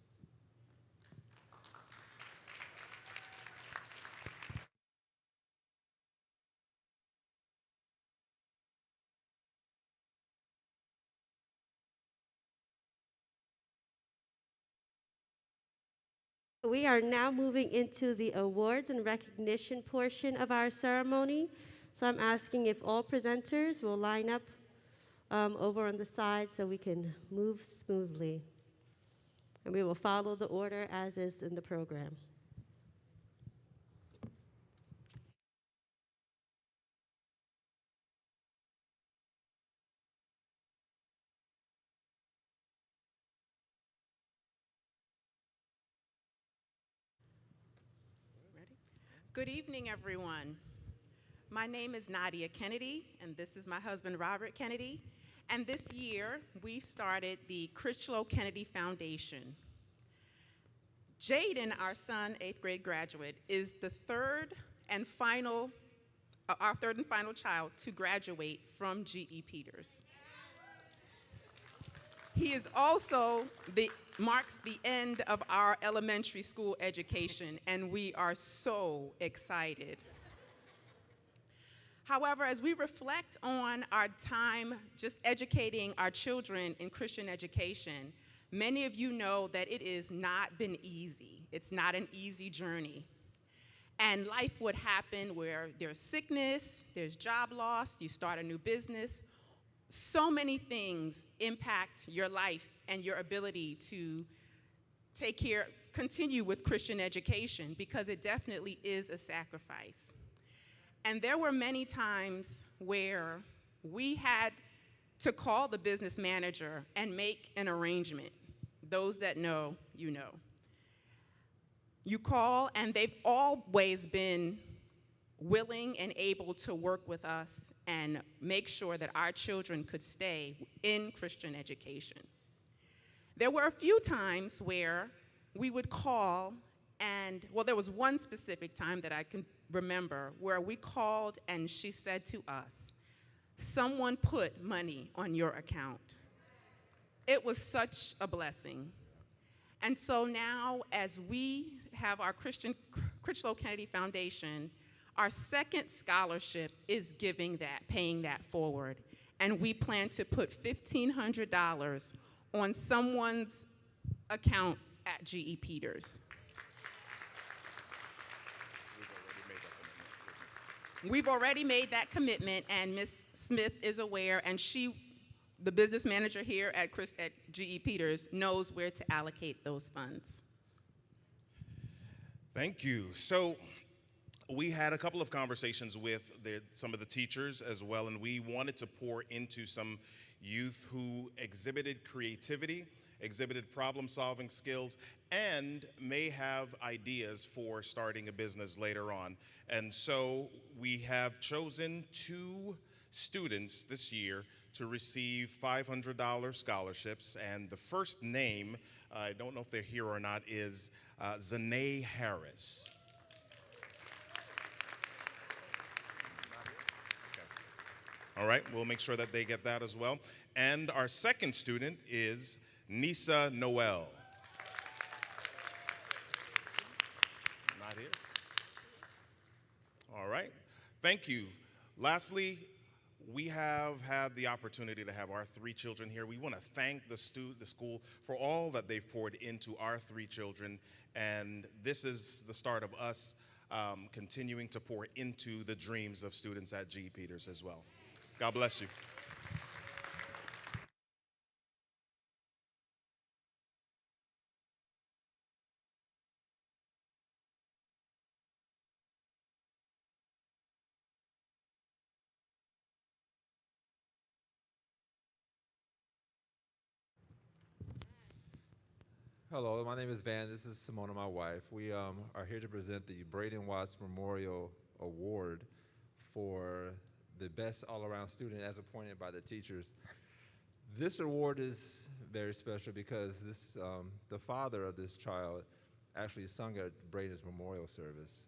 We are now moving into the awards and recognition portion of our ceremony. So I'm asking if all presenters will line up over on the side so we can move smoothly. And we will follow the order as is in the program. Good evening, everyone. My name is Nadia Kennedy, and this is my husband, Robert Kennedy. And this year, we started the Critchlow Kennedy Foundation. Jaden, our son, 8th grade graduate, is the our third and final child to graduate from G.E. Peters. He is also marks the end of our elementary school education, and we are so excited. However, as we reflect on our time just educating our children in Christian education, many of you know that it has not been easy. It's not an easy journey. And life would happen where there's sickness, there's job loss, you start a new business. So many things impact your life and your ability to continue with Christian education, because it definitely is a sacrifice. And there were many times where we had to call the business manager and make an arrangement. Those that know, you know. You call, and they've always been willing and able to work with us and make sure that our children could stay in Christian education. There were a few times where we would call, and, well, there was one specific time that I can remember where we called and she said to us, "Someone put money on your account." It was such a blessing. And so now, as we have our Critchlow Kennedy Foundation, our second scholarship is paying that forward. And we plan to put $1,500 on someone's account at G.E. Peters. We've already made that commitment, and Ms. Smith is aware, and the business manager here at G.E. Peters, knows where to allocate those funds. Thank you. So we had a couple of conversations with some of the teachers as well, and we wanted to pour into some youth who exhibited creativity, exhibited problem-solving skills, and may have ideas for starting a business later on. And so we have chosen two students this year to receive $500 scholarships. And the first name, I don't know if they're here or not, is Zanae Harris. All right, we'll make sure that they get that as well. And our second student is Nisa Noel. Not here. All right, thank you. Lastly, we have had the opportunity to have our three children here. We want to thank the school for all that they've poured into our three children, and this is the start of us continuing to pour into the dreams of students at G. Peters as well. God bless you. Hello, my name is Van. This is Simona, my wife. We are here to present the Braden Watts Memorial Award for the best all-around student as appointed by the teachers. This award is very special because this, the father of this child actually sung at Braden's memorial service.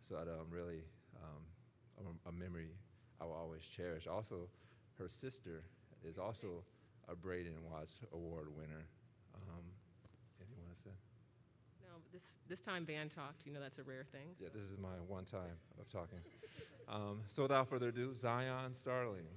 So that really a memory I will always cherish. Also, her sister is also a Braden Watts Award winner. Anything you want to say? No, this time Van talked. You know that's a rare thing. Yeah, this is my one time of talking. So without further ado, Zion Starling.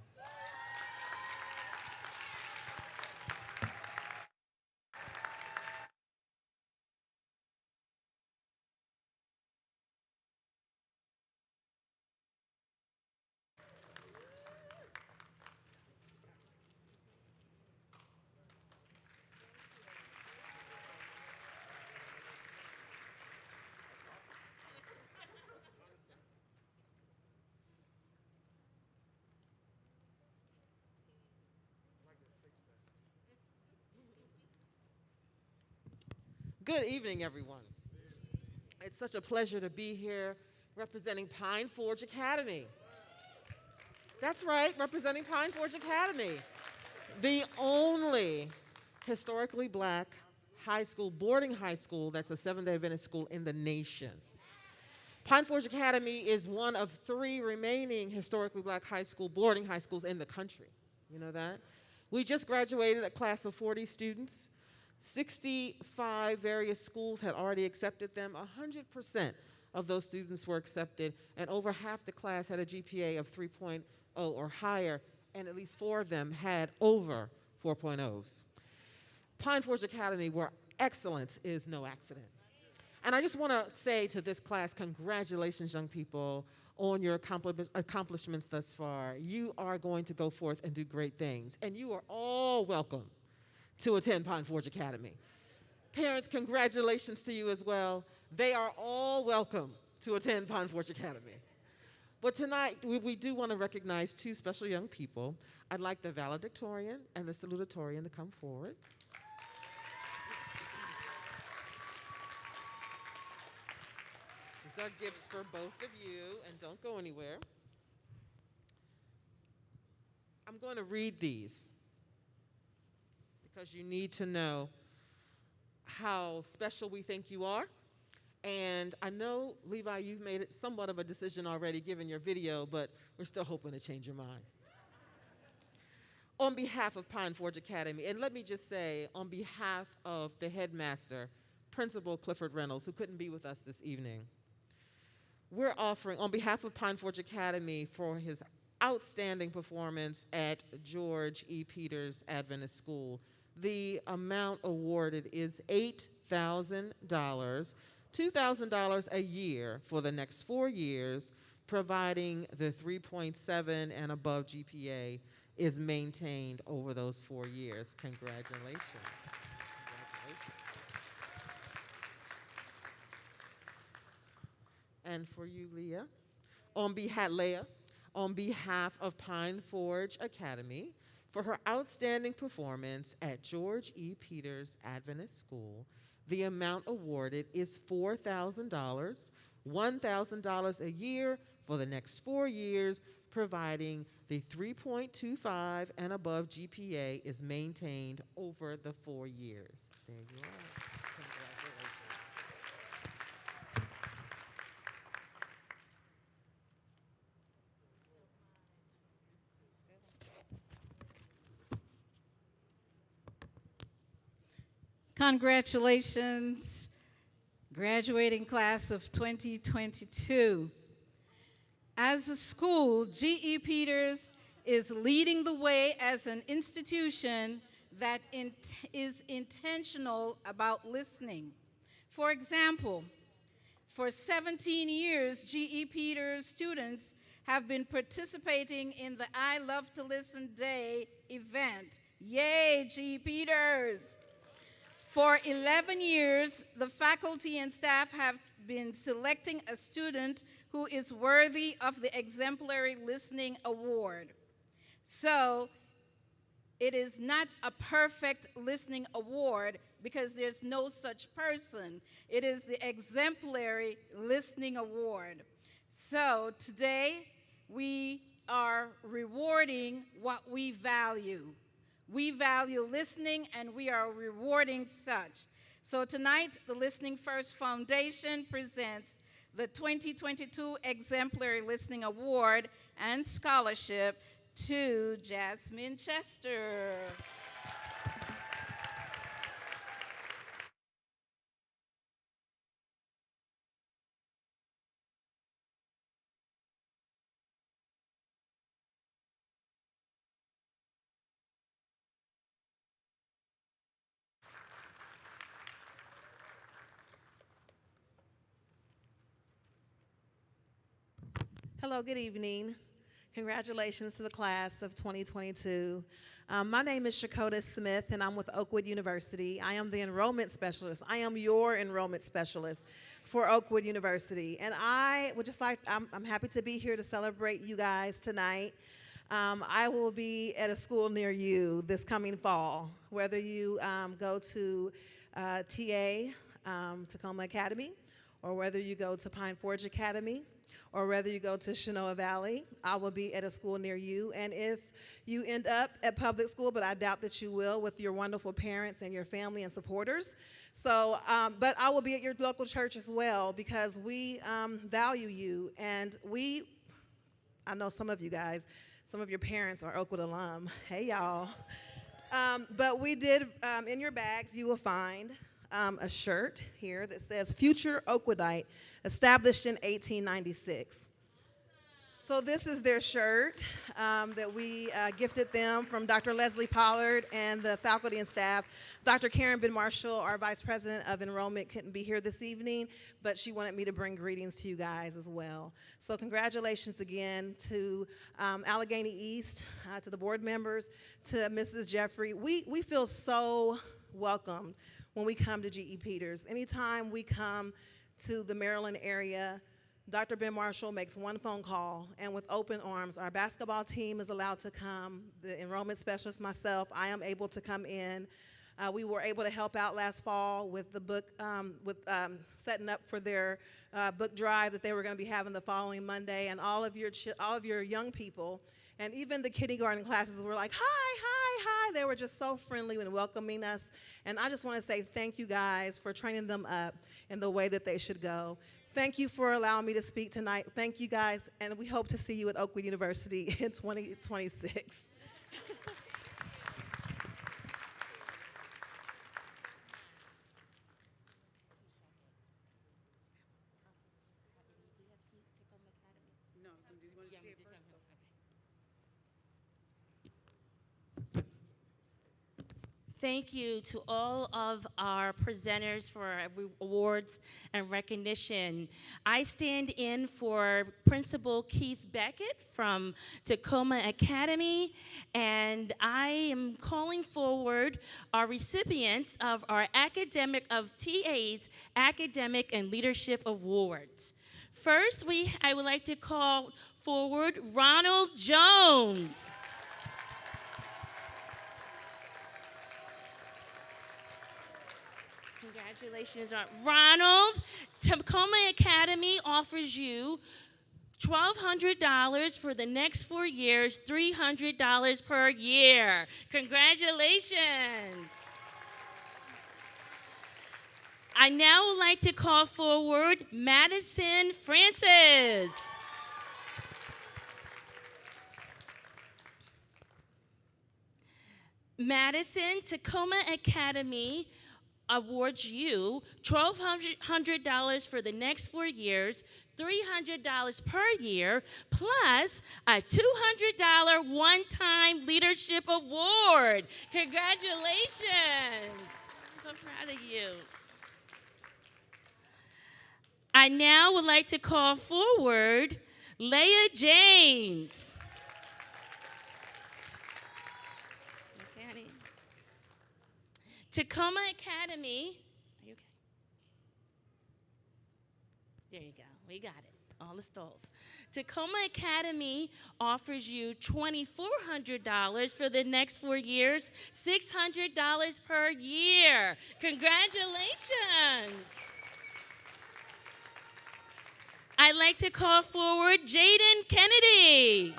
Good evening, everyone. It's such a pleasure to be here representing Pine Forge Academy. That's right, representing Pine Forge Academy, the only historically black high school, boarding high school that's a Seventh-day Adventist school in the nation. Pine Forge Academy is one of 3 remaining historically black boarding high schools in the country. You know that? We just graduated a class of 40 students. 65 various schools had already accepted them. 100% of those students were accepted, and over half the class had a GPA of 3.0 or higher, and at least 4 of them had over 4.0s. Pine Forge Academy, where excellence is no accident. And I just want to say to this class, congratulations, young people, on your accomplishments thus far. You are going to go forth and do great things, and you are all welcome to attend Pine Forge Academy. Parents, congratulations to you as well. They are all welcome to attend Pine Forge Academy. But tonight, we do want to recognize 2 special young people. I'd like the valedictorian and the salutatorian to come forward. These are gifts for both of you, and don't go anywhere. I'm going to read these because you need to know how special we think you are. And I know, Levi, you've made it somewhat of a decision already given your video, but we're still hoping to change your mind. On behalf of Pine Forge Academy, and let me just say, on behalf of the headmaster, Principal Clifford Reynolds, who couldn't be with us this evening, we're offering, on behalf of Pine Forge Academy, for his outstanding performance at George E. Peters Adventist School, the amount awarded is $8,000, $2,000 a year for the next 4 years, providing the 3.7 and above GPA is maintained over those 4 years. Congratulations. Congratulations. And for you, Leah, on behalf of Pine Forge Academy, for her outstanding performance at George E. Peters Adventist School, the amount awarded is $4,000, $1,000 a year for the next 4 years, providing The 3.25 and above GPA is maintained over the 4 years. There you are. Congratulations. Congratulations, graduating class of 2022. As a school, G.E. Peters is leading the way as an institution that is intentional about listening. For example, for 17 years, G.E. Peters students have been participating in the I Love to Listen Day event. Yay, G.E. Peters! For 11 years, the faculty and staff have been selecting a student who is worthy of the Exemplary Listening Award. So, it is not a perfect listening award because there's no such person. It is the Exemplary Listening Award. So, today, we are rewarding what we value. We value listening, and we are rewarding such. So tonight, the Listening First Foundation presents the 2022 Exemplary Listening Award and Scholarship to Jasmine Chester. Hello, good evening. Congratulations to the class of 2022. My name is Shakota Smith, and I'm with Oakwood University. I am the enrollment specialist. I am your enrollment specialist for Oakwood University. And I would just like, I'm happy to be here to celebrate you guys tonight. I will be at a school near you this coming fall, whether you go to TA, Tacoma Academy, or whether you go to Pine Forge Academy, or whether you go to Chenoa Valley. I will be at a school near you. And if you end up at public school, but I doubt that you will, with your wonderful parents and your family and supporters. So, but I will be at your local church as well, because we value you. And I know some of you guys, some of your parents are Oakwood alum. Hey, y'all. But we did, in your bags, you will find a shirt here that says Future Oakwoodite, established in 1896. So this is their shirt that we gifted them from Dr. Leslie Pollard and the faculty and staff. Dr. Karen Ben Marshall, our Vice President of Enrollment, couldn't be here this evening, but she wanted me to bring greetings to you guys as well. So congratulations again to Allegheny East, to the board members, to Mrs. Jeffrey. We feel so welcomed when we come to G.E. Peters. Anytime we come to the Maryland area, Dr. Ben Marshall makes one phone call, and with open arms, our basketball team is allowed to come. The enrollment specialist, myself, I am able to come in. We were able to help out last fall with the book, setting up for their book drive that they were going to be having the following Monday, and all of your young people, and even the kindergarten classes were like, hi, hi, hi. They were just so friendly and welcoming us, and I just want to say thank you guys for training them up in the way that they should go. Thank you for allowing me to speak tonight. Thank you guys, and we hope to see you at Oakwood University in 2026. Thank you to all of our presenters for awards and recognition. I stand in for Principal Keith Beckett from Tacoma Academy, and I am calling forward our recipients of our TA's Academic and Leadership Awards. First, I would like to call forward Ronald Jones. Congratulations, Ronald. Tacoma Academy offers you $1,200 for the next 4 years, $300 per year. Congratulations. I now would like to call forward Madison Francis. Madison Tacoma Academy awards you $1,200 for the next 4 years, $300 per year, plus a $200 one-time leadership award. Congratulations. So proud of you. I now would like to call forward Leah James. Tacoma Academy, are you okay? There you go, we got it, all the stalls. Tacoma Academy offers you $2,400 for the next 4 years, $600 per year. Congratulations. I'd like to call forward Jaden Kennedy.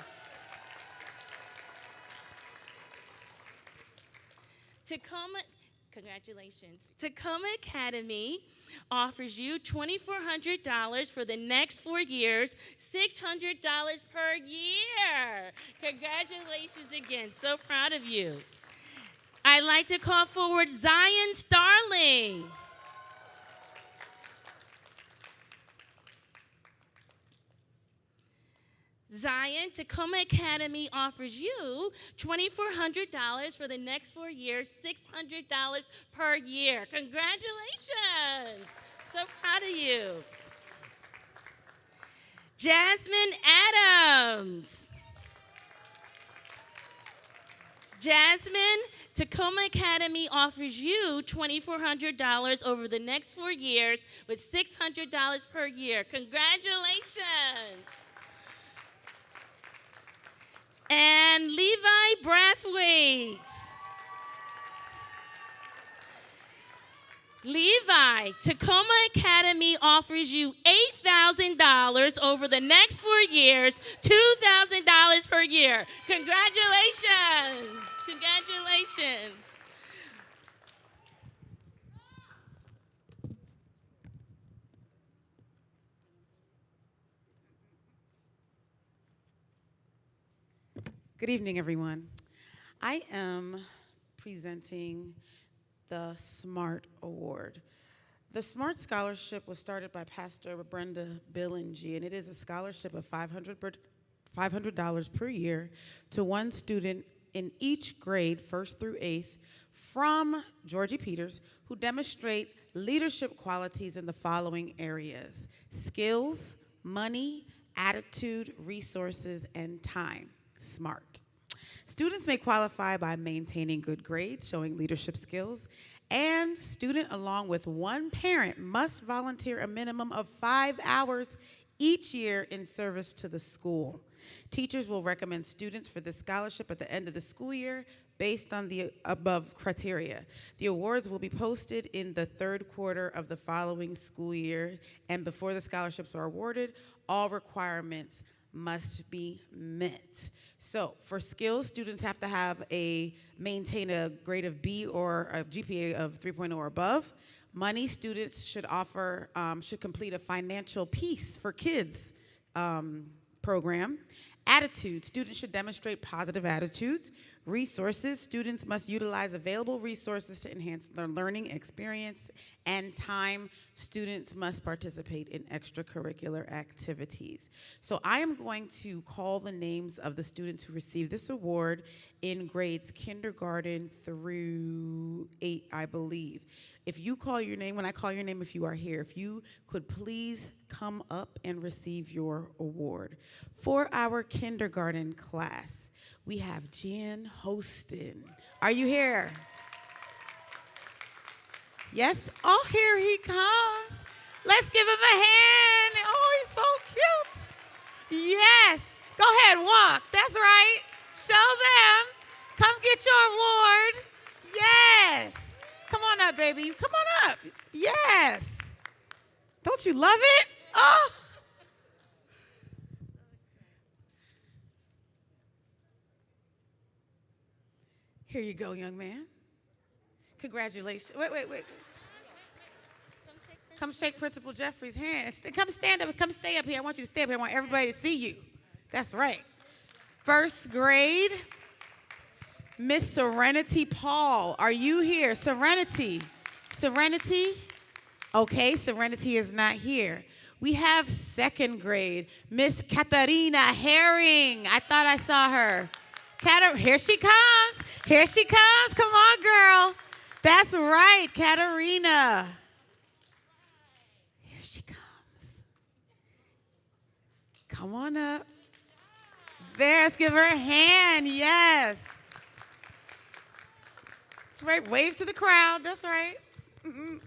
Congratulations. Tacoma Academy offers you $2,400 for the next 4 years, $600 per year. Congratulations again. So proud of you. I'd like to call forward Zion Starling. Zion Tacoma Academy offers you $2,400 for the next 4 years, $600 per year. Congratulations. So proud of you. Jasmine Adams. Jasmine Tacoma Academy offers you $2,400 over the next 4 years with $600 per year. Congratulations. And Levi Brathwaite. Levi, Tacoma Academy offers you $8,000 over the next 4 years, $2,000 per year. Congratulations. Congratulations. Good evening, everyone. I am presenting the SMART Award. The SMART Scholarship was started by Pastor Brenda Billingy, and it is a scholarship of $500 per year to one student in each grade, 1st through 8th, from Georgie Peters, who demonstrate leadership qualities in the following areas: skills, money, attitude, resources, and time. SMART. Students may qualify by maintaining good grades, showing leadership skills, and student along with one parent must volunteer a minimum of 5 hours each year in service to the school. Teachers will recommend students for this scholarship at the end of the school year based on the above criteria. The awards will be posted in the 3rd quarter of the following school year, and before the scholarships are awarded, all requirements must be met. So for skills, students have to maintain a grade of B or a GPA of 3.0 or above. Money, students should complete a financial peace for kids program. Attitude, students should demonstrate positive attitudes. Resources, students must utilize available resources to enhance their learning experience. And time, students must participate in extracurricular activities. So I am going to call the names of the students who received this award in grades kindergarten through 8, I believe. If you call your name, when I call your name, if you are here, if you could please come up and receive your award. For our kindergarten class, we have Jen Hostin. Are you here? Yes? Oh, here he comes. Let's give him a hand. Oh, he's so cute. Yes. Go ahead, walk. That's right. Show them. Come get your award. Yes. Come on up, baby. Come on up. Yes. Don't you love it? Oh. Here you go, young man. Congratulations. Wait. Come shake Principal Jeffrey's hand. Come stand up. Come stay up here. I want you to stay up here. I want everybody to see you. That's right. First grade, Miss Serenity Paul. Are you here? Serenity. Serenity? Okay, Serenity is not here. We have second grade, Miss Katarina Herring. I thought I saw her. Here she comes. Here she comes. Come on, girl. That's right, Katarina. Here she comes. Come on up. There, let's give her a hand. Yes. That's right. Wave to the crowd. That's right. Mm-mm.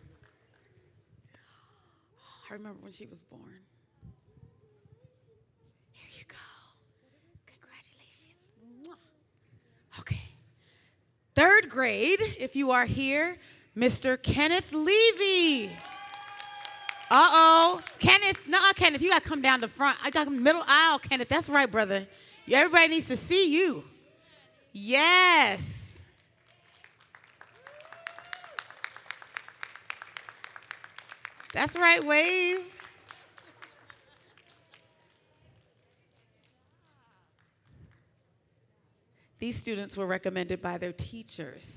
I remember when she was born. Here you go. Congratulations. Okay. Third grade, if you are here, Mr. Kenneth Levy. Uh-oh. Kenneth, Kenneth, you got to come down the front. I got middle aisle, Kenneth. That's right, brother. Everybody needs to see you. Yes. That's right, wave. These students were recommended by their teachers.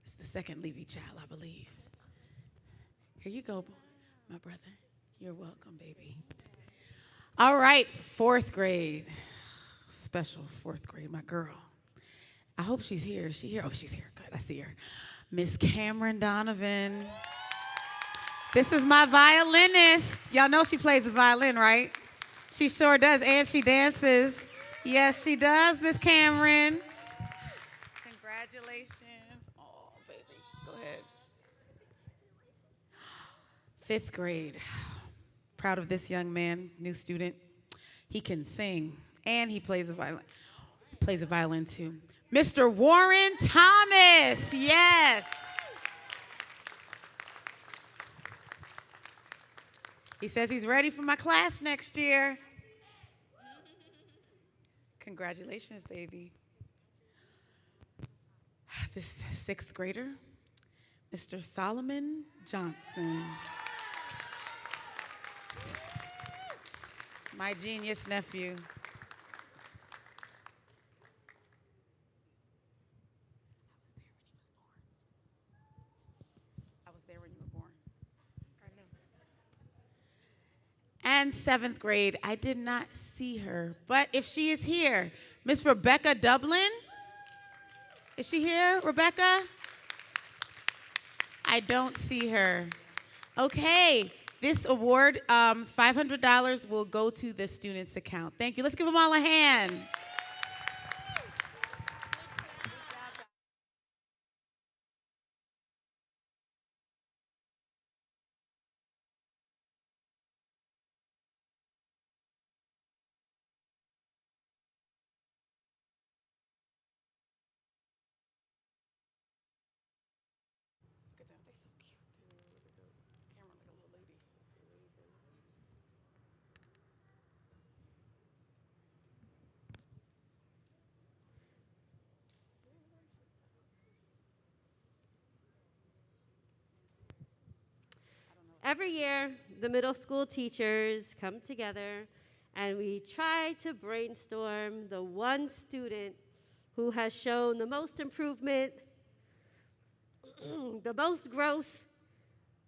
It's the second Levy child, I believe. Here you go, my brother. You're welcome, baby. All right, fourth grade. Special fourth grade, my girl. I hope she's here. Is she here? Oh, she's here. Good, I see her. Miss Cameron Donovan. This is my violinist. Y'all know she plays the violin, right? She sure does, and she dances. Yes, she does, Miss Cameron. Congratulations. Oh, baby, go ahead. Fifth grade. Proud of this young man, new student. He can sing, and he plays the violin. Plays the violin, too. Mr. Warren Thomas, yes. He says he's ready for my class next year. Congratulations, baby. This sixth grader, Mr. Solomon Johnson. My genius nephew. And seventh grade, I did not see her, but if she is here, Miss Rebecca Dublin. Is she here, Rebecca? I don't see her. Okay, this award, $500 will go to the student's account. Thank you. Let's give them all a hand. Every year, the middle school teachers come together and we try to brainstorm the one student who has shown the most improvement, the most growth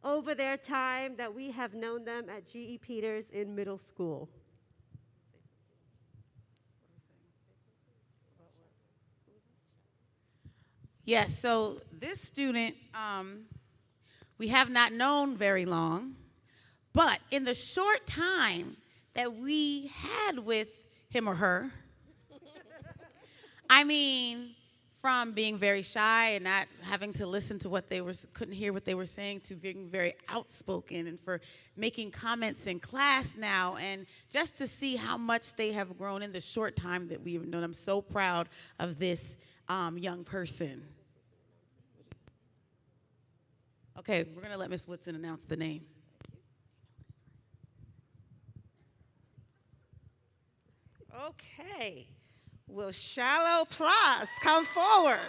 over their time that we have known them at G.E. Peters in middle school. Yes, so this student, we have not known very long, but in the short time that we had with him or her, I mean, from being very shy and not having to listen to what they were, couldn't hear what they were saying, to being very outspoken, and for making comments in class now, and just to see how much they have grown in the short time that we've known. I'm so proud of this young person. Okay, we're going to let Ms. Woodson announce the name. Okay. Will Shiloh Plus come forward?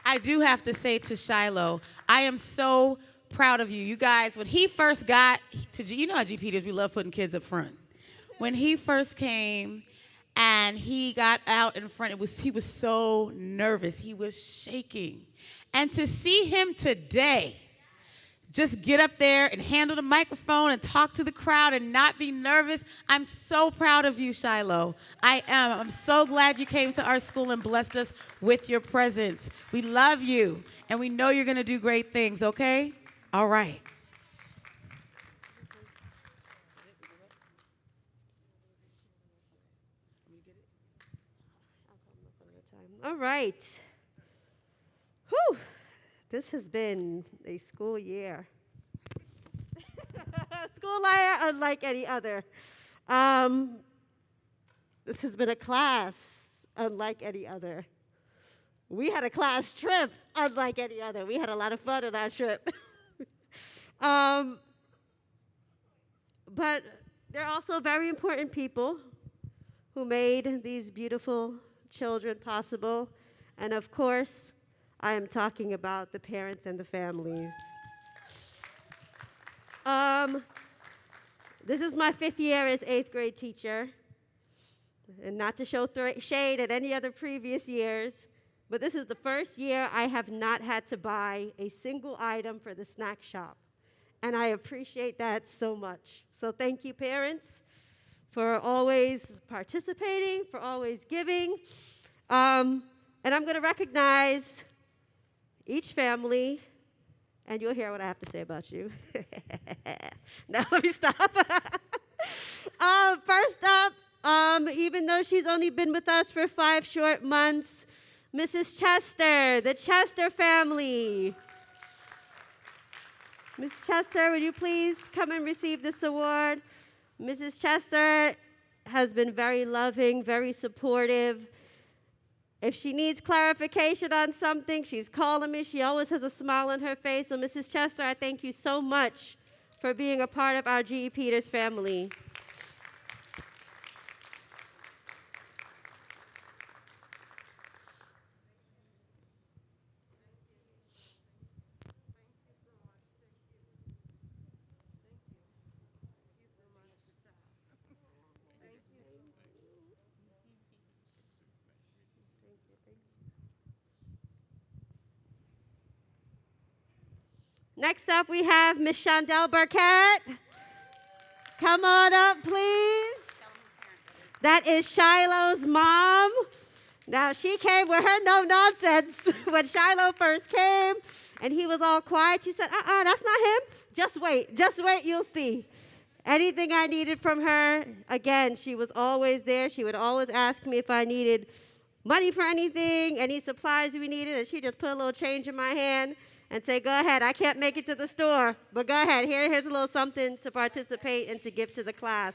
I do have to say to Shiloh, I am so proud of you. You guys, when he first got to, you know how GP does, we love putting kids up front. When he first came and he got out in front, he was so nervous. He was shaking. And to see him today, just get up there and handle the microphone and talk to the crowd and not be nervous. I'm so proud of you, Shiloh. I am. I'm so glad you came to our school and blessed us with your presence. We love you, and we know you're going to do great things, okay? All right. All right. Whew. This has been a school year. School year unlike any other. This has been a class unlike any other. We had a class trip unlike any other. We had a lot of fun on our trip. But there are also very important people who made these beautiful children possible. And of course, I am talking about the parents and the families. This is my 5th year as 8th grade teacher. And not to show shade at any other previous years, but this is the first year I have not had to buy a single item for the snack shop. And I appreciate that so much. So thank you, parents, for always participating, for always giving. And I'm going to recognize each family, and you'll hear what I have to say about you. Now let me stop. First up, even though she's only been with us for 5 short months, Mrs. Chester, the Chester family. Ms. Chester, would you please come and receive this award? Mrs. Chester has been very loving, very supportive. If she needs clarification on something, she's calling me. She always has a smile on her face. So, Mrs. Chester, I thank you so much for being a part of our G.E. Peters family. Next up, we have Miss Shondell Burkett. Come on up, please. That is Shiloh's mom. Now, she came with her no-nonsense when Shiloh first came, and he was all quiet. She said, that's not him. Just wait, you'll see. Anything I needed from her, again, she was always there. She would always ask me if I needed money for anything, any supplies we needed, and she just put a little change in my hand and say, go ahead, I can't make it to the store, but go ahead, here's a little something to participate and to give to the class.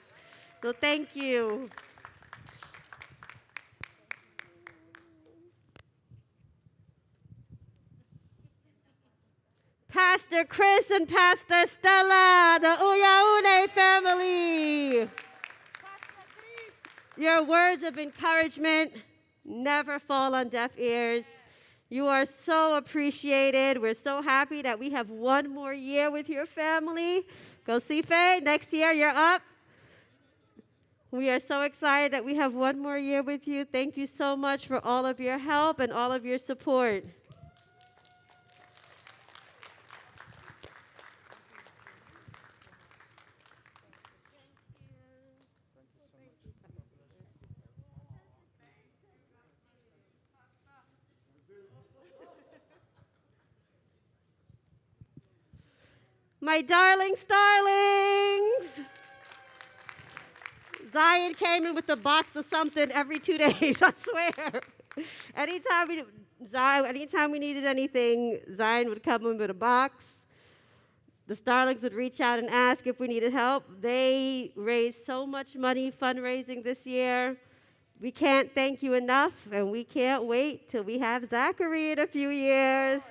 So thank you. Pastor Chris and Pastor Stella, the Uyaune family. Your words of encouragement never fall on deaf ears. You are so appreciated. We're so happy that we have one more year with your family. Go see Faye. Next year, you're up. We are so excited that we have one more year with you. Thank you so much for all of your help and all of your support. My darling starlings. Zion came in with a box of something every 2 days, I swear. Anytime we needed anything, Zion would come in with a box. The starlings would reach out and ask if we needed help. They raised so much money fundraising this year. We can't thank you enough, and we can't wait till we have Zachary in a few years.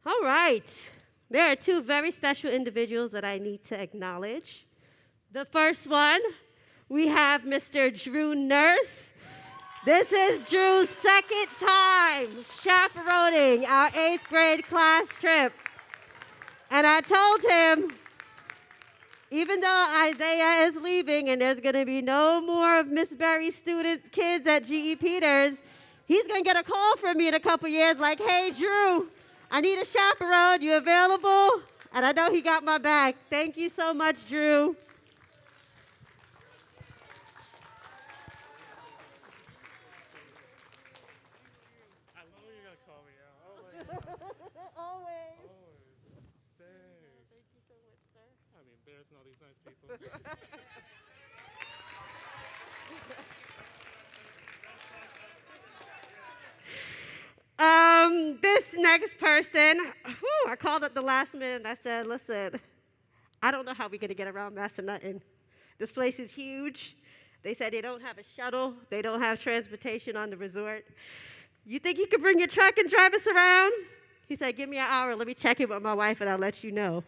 All right. There are two very special individuals that I need to acknowledge. The first one, we have Mr. Drew Nurse. This is Drew's second time chaperoning our 8th grade class trip. And I told him, even though Isaiah is leaving and there's going to be no more of Miss Berry's student kids at GE Peters, he's going to get a call from me in a couple years like, hey, Drew, I need a chaperone. You available? And I know he got my back. Thank you so much, Drew. Always. Thank you so much, sir. I mean, embarrassing all these nice people. This next person, I called at the last minute and I said, listen, I don't know how we're going to get around Massanutten. This place is huge. They said they don't have a shuttle. They don't have transportation on the resort. You think you could bring your truck and drive us around? He said, give me an hour. Let me check it with my wife and I'll let you know.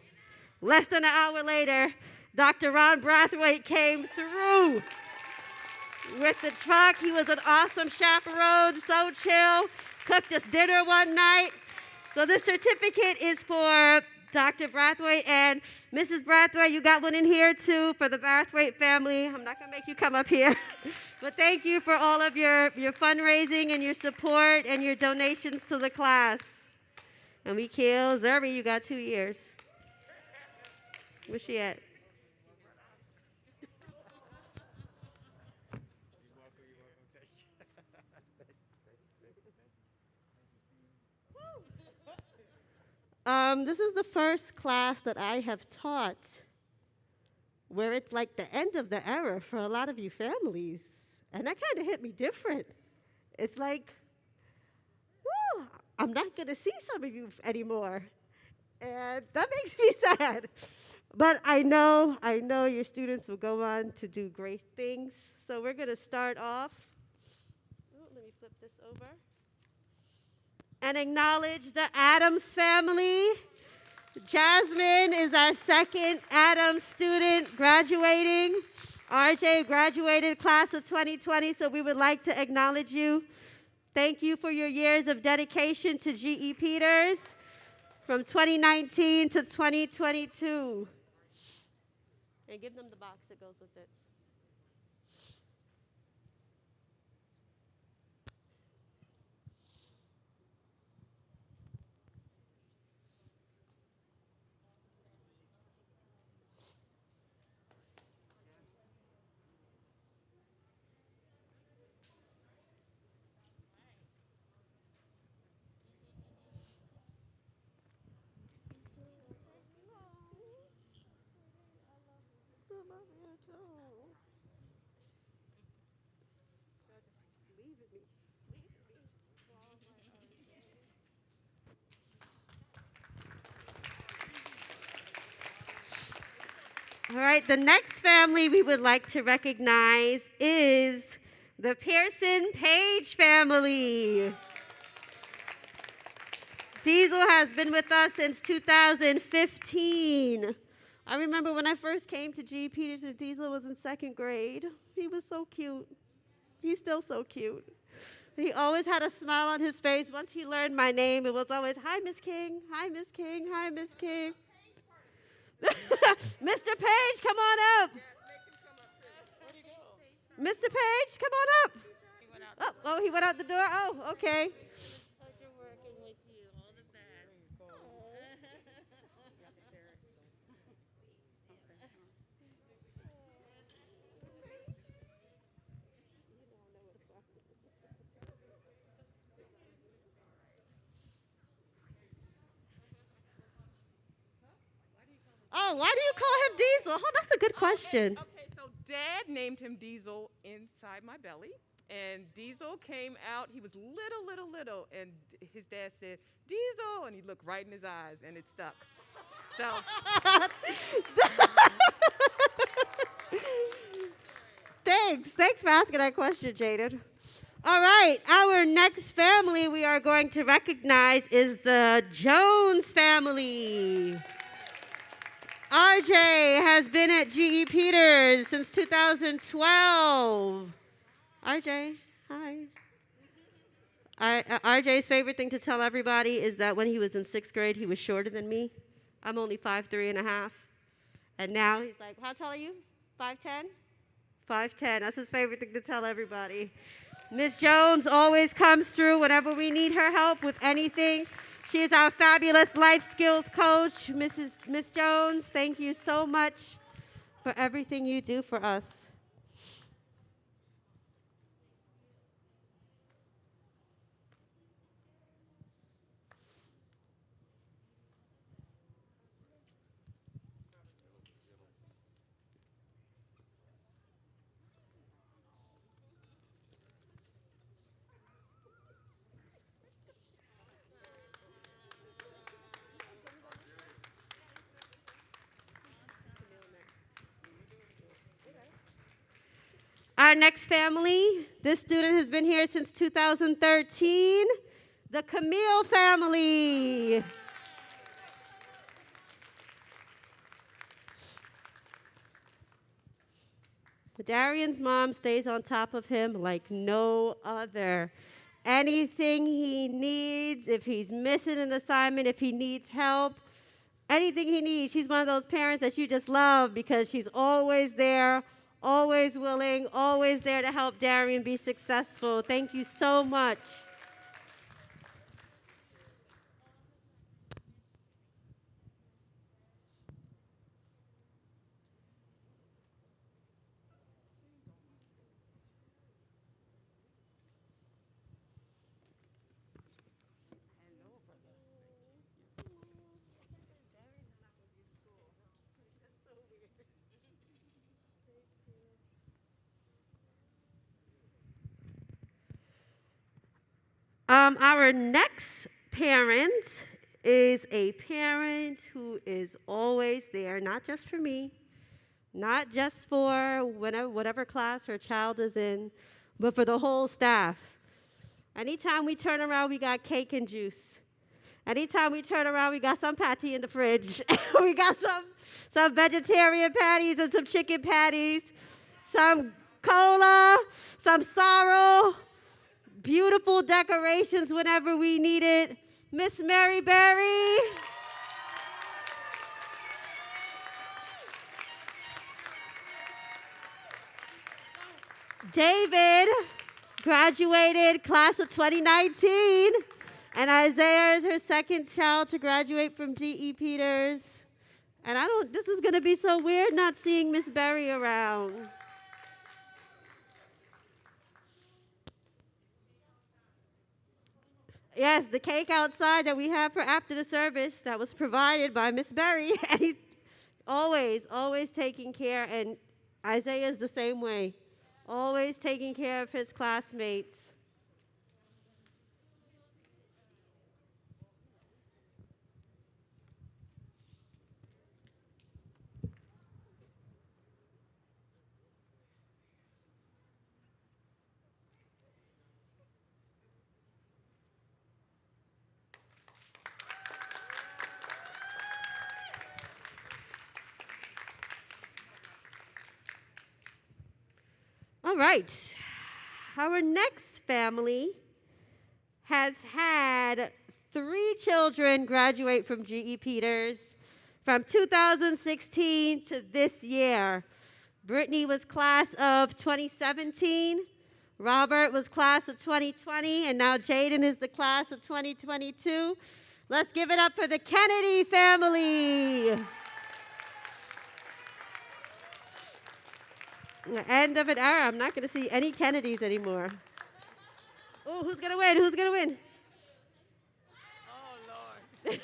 Less than an hour later, Dr. Ron Brathwaite came through with the truck. He was an awesome chaperone, so chill. Cooked us dinner one night. So this certificate is for Dr. Brathwaite and Mrs. Brathwaite. You got one in here too for the Brathwaite family. I'm not going to make you come up here. But thank you for all of your fundraising and your support and your donations to the class. And we kill Zuri, you got 2 years. Where's she at? This is the first class that I have taught where it's like the end of the era for a lot of you families. And that kind of hit me different. It's like, whew, I'm not going to see some of you anymore. And that makes me sad. But I know your students will go on to do great things. So we're going to start off. Oh, let me flip this over. And acknowledge the Adams family. Jasmine is our second Adams student graduating. RJ graduated class of 2020, so we would like to acknowledge you. Thank you for your years of dedication to GE Peters from 2019 to 2022. And give them the box that goes with it. All right, the next family we would like to recognize is the Pearson Page family. Diesel has been with us since 2015. I remember when I first came to G. Peters and Diesel was in 2nd grade. He was so cute. He's still so cute. He always had a smile on his face. Once he learned my name, it was always, hi, Miss King, hi, Miss King, hi, Miss King. Mr. Page, come on up. Mr. Page, come on up. Oh, he went out the door? Oh, okay. Pleasure working with you. All the best. Oh, why do you call him Diesel? Oh, that's a good question. Okay, so Dad named him Diesel inside my belly. And Diesel came out, he was little, and his dad said, Diesel, and he looked right in his eyes, and it stuck. So. Thanks for asking that question, Jaden. All right, our next family we are are going to recognize is the Jones family. RJ has been at GE Peters since 2012. RJ, hi. RJ's favorite thing to tell everybody is that when he was in 6th grade, he was shorter than me. I'm only 5'3½". And now he's like, how tall are you? 5'10"? 5'10". That's his favorite thing to tell everybody. Miss Jones always comes through whenever we need her help with anything. She is our fabulous life skills coach. Miss Jones, thank you so much for everything you do for us. Our next family, this student has been here since 2013, the Camille family. Darian's mom stays on top of him like no other. Anything he needs, if he's missing an assignment, if he needs help, anything he needs, she's one of those parents that you just love because she's always there, always willing, always there to help Darian be successful. Thank you so much. Our next parent is a parent who is always there, not just for me, not just for whatever class her child is in, but for the whole staff. Anytime we turn around, we got cake and juice. Anytime we turn around, we got some patty in the fridge. We got some vegetarian patties and some chicken patties, some cola, some sorrel. Beautiful decorations whenever we need it. Miss Mary Berry. David graduated class of 2019. And Isaiah is her second child to graduate from GE Peters. And this is going to be so weird not seeing Miss Berry around. Yes, the cake outside that we have for after the service that was provided by Miss Berry. And he always taking care. And Isaiah is the same way. Always taking care of his classmates. All right. Our next family has had 3 children graduate from GE Peters from 2016 to this year. Brittany was class of 2017. Robert was class of 2020. And now Jaden is the class of 2022. Let's give it up for the Kennedy family. End of an era. I'm not going to see any Kennedys anymore. Oh, who's going to win? Who's going to win? Oh, Lord.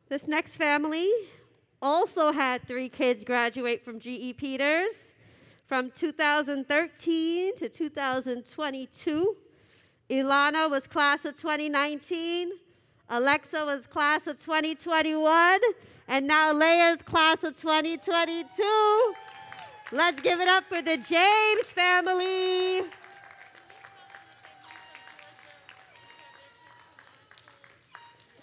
This next family also had 3 kids graduate from GE Peters from 2013 to 2022. Ilana was class of 2019. Alexa was class of 2021. And now Leia's class of 2022. Let's give it up for the James family.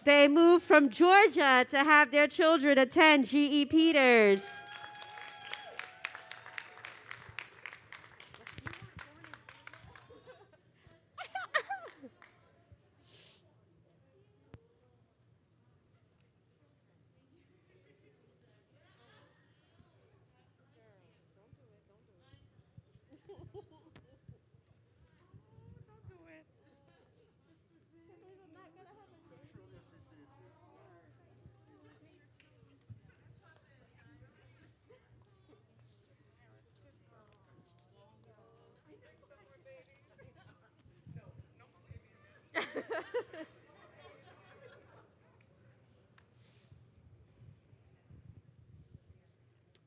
They moved from Georgia to have their children attend GE Peters.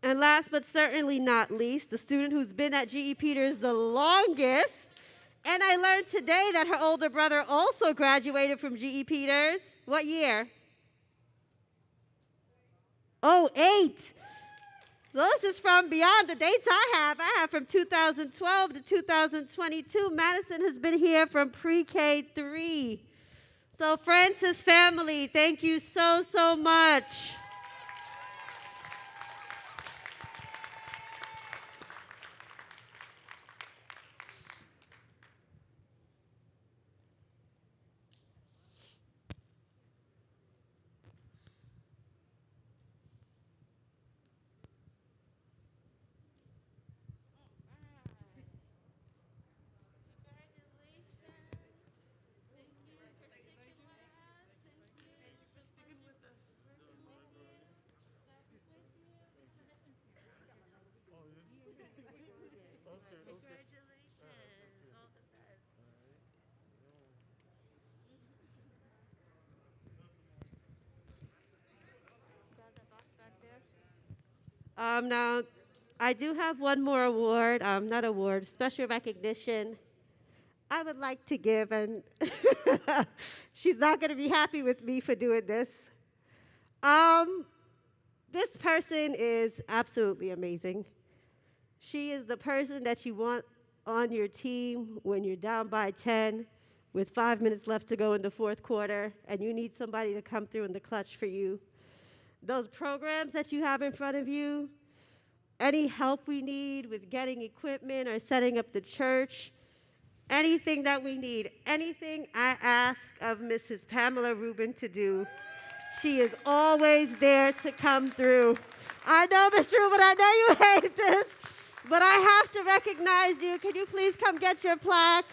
And last but certainly not least, the student who's been at GE Peters the longest. And I learned today that her older brother also graduated from GE Peters. What year? Oh, 8. This is from beyond the dates I have. I have from 2012 to 2022. Madison has been here from pre-K 3. So Francis family, thank you so, so much. Now, I do have one more award, not award, special recognition I would like to give, and she's not going to be happy with me for doing this. This person is absolutely amazing. She is the person that you want on your team when you're down by 10 with 5 minutes left to go in the fourth quarter, and you need somebody to come through in the clutch for you. Those programs that you have in front of you, any help we need with getting equipment or setting up the church, anything that we need, anything I ask of Mrs. Pamela Rubin to do, she is always there to come through. I know, Ms. Rubin, I know you hate this, but I have to recognize you. Can you please come get your plaque?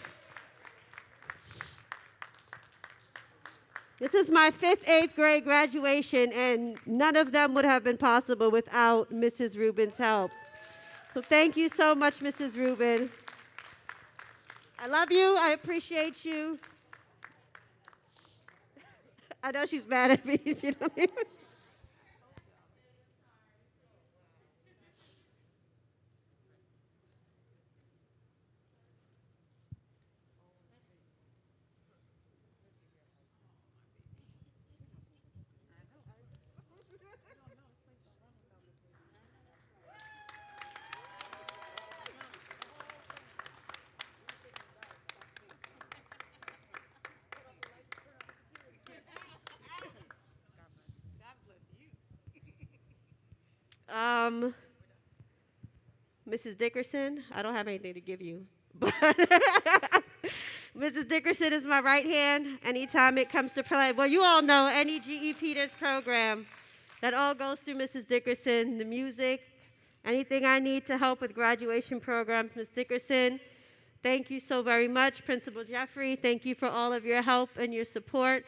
This is my 5th, 8th grade graduation, and none of them would have been possible without Mrs. Rubin's help. So thank you so much, Mrs. Rubin. I love you. I appreciate you. I know she's mad at me. You know? Mrs. Dickerson, I don't have anything to give you, but Mrs. Dickerson is my right hand. Anytime it comes to play, well, you all know any GE Peters program, that all goes through Mrs. Dickerson. The music, anything I need to help with graduation programs, Ms. Dickerson, thank you so very much. Principal Jeffrey, thank you for all of your help and your support.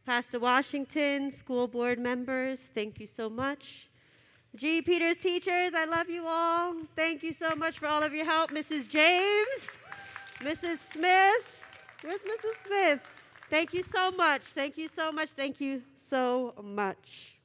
Pastor Washington, school board members, thank you so much. GE Peters teachers, I love you all. Thank you so much for all of your help. Mrs. James, Mrs. Smith, where's Mrs. Smith? Thank you so much. Thank you so much. Thank you so much.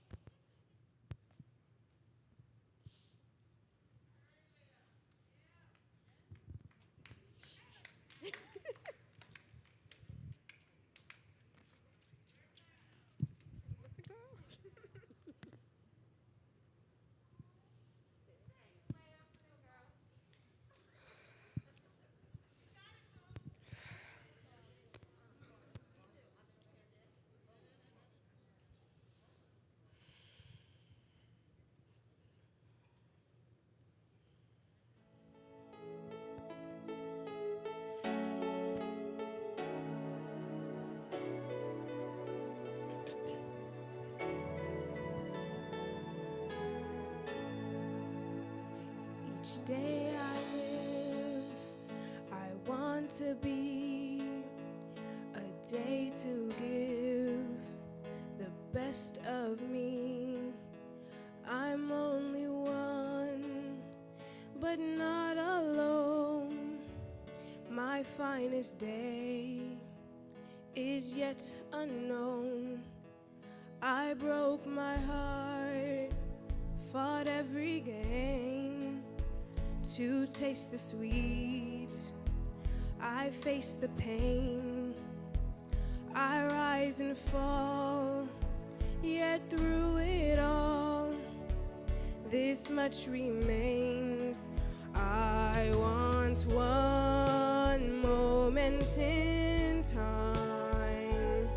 day I live, I want to be a day to give the best of me. I'm only one, but not alone. My finest day is yet unknown. I broke my heart, fought every game to taste the sweet. I face the pain. I rise and fall, yet through it all, this much remains. I want one moment in time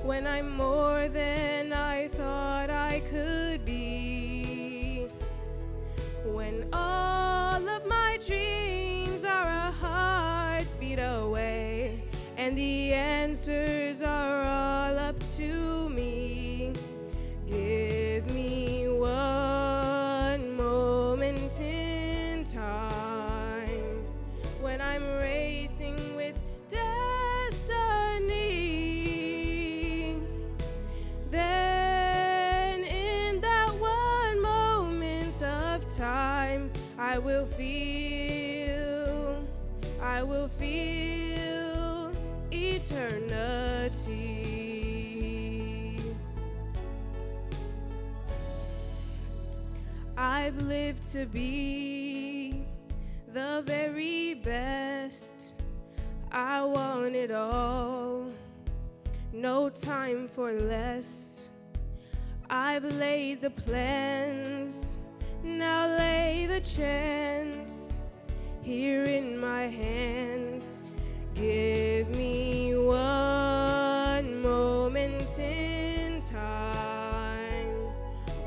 when I'm more than I thought I could be, when all of my dreams are a heartbeat away and the answers are all up to me. Give me one moment in time when I'm racing with destiny. Then in that one moment of time, I will feel eternity. I've lived to be the very best. I want it all, no time for less. I've laid the plans, now lay the chance here in my hands. Give me one moment in time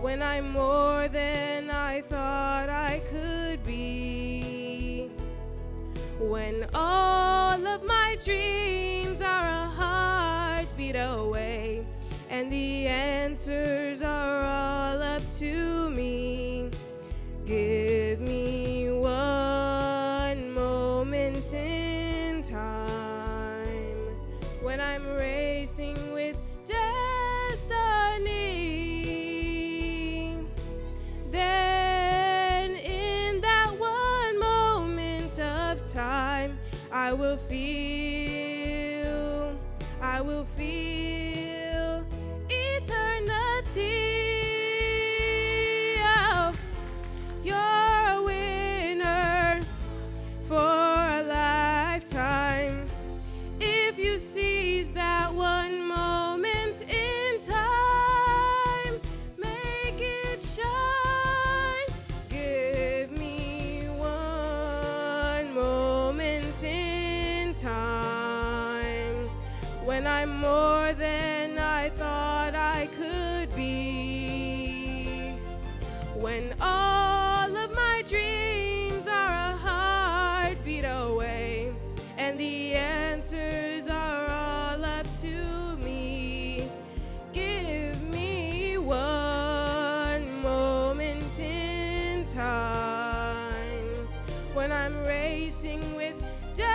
when I'm more than I thought I could be, when all of my dreams are a heartbeat away and the answers are all up to me. Give me one moment in time when I'm racing with destiny. Then in that one moment of time, I will feel eternity. Oh, you're a winner for a lifetime if you seize that one moment in time. Make it shine. Give me one moment in time when I'm more than I thought I could be, when all of my dreams are a heartbeat away and the answers are all up to me. Give me one moment in time when I'm racing with destiny.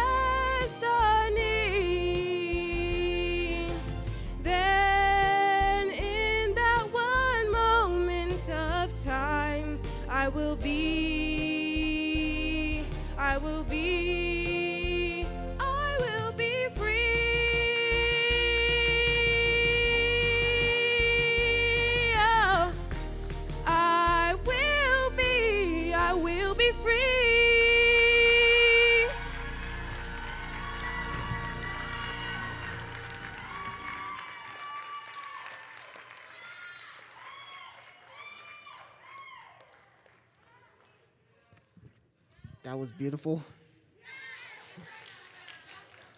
Then in that one moment of time, I will be free. Oh, I will be free. That was beautiful.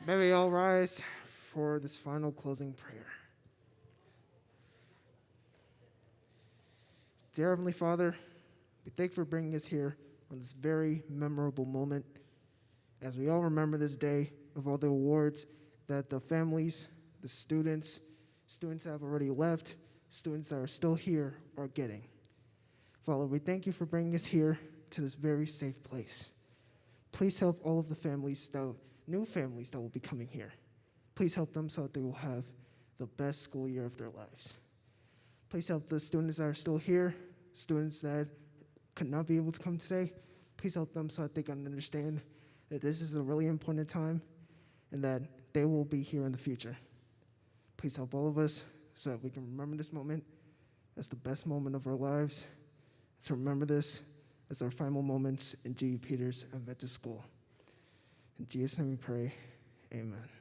May we all rise for this final closing prayer. Dear Heavenly Father, we thank you for bringing us here on this very memorable moment as we all remember this day of all the awards that the families, the students that have already left, students that are still here are getting. Father, we thank you for bringing us here to this very safe place. Please help all of the new families that will be coming here. Please help them so that they will have the best school year of their lives. Please help the students that are still here, students that could not be able to come today. Please help them so that they can understand that this is a really important time and that they will be here in the future. Please help all of us so that we can remember this moment as the best moment of our lives, to remember this as our final moments in G.E. Peters Adventist School. In Jesus' name we pray, amen.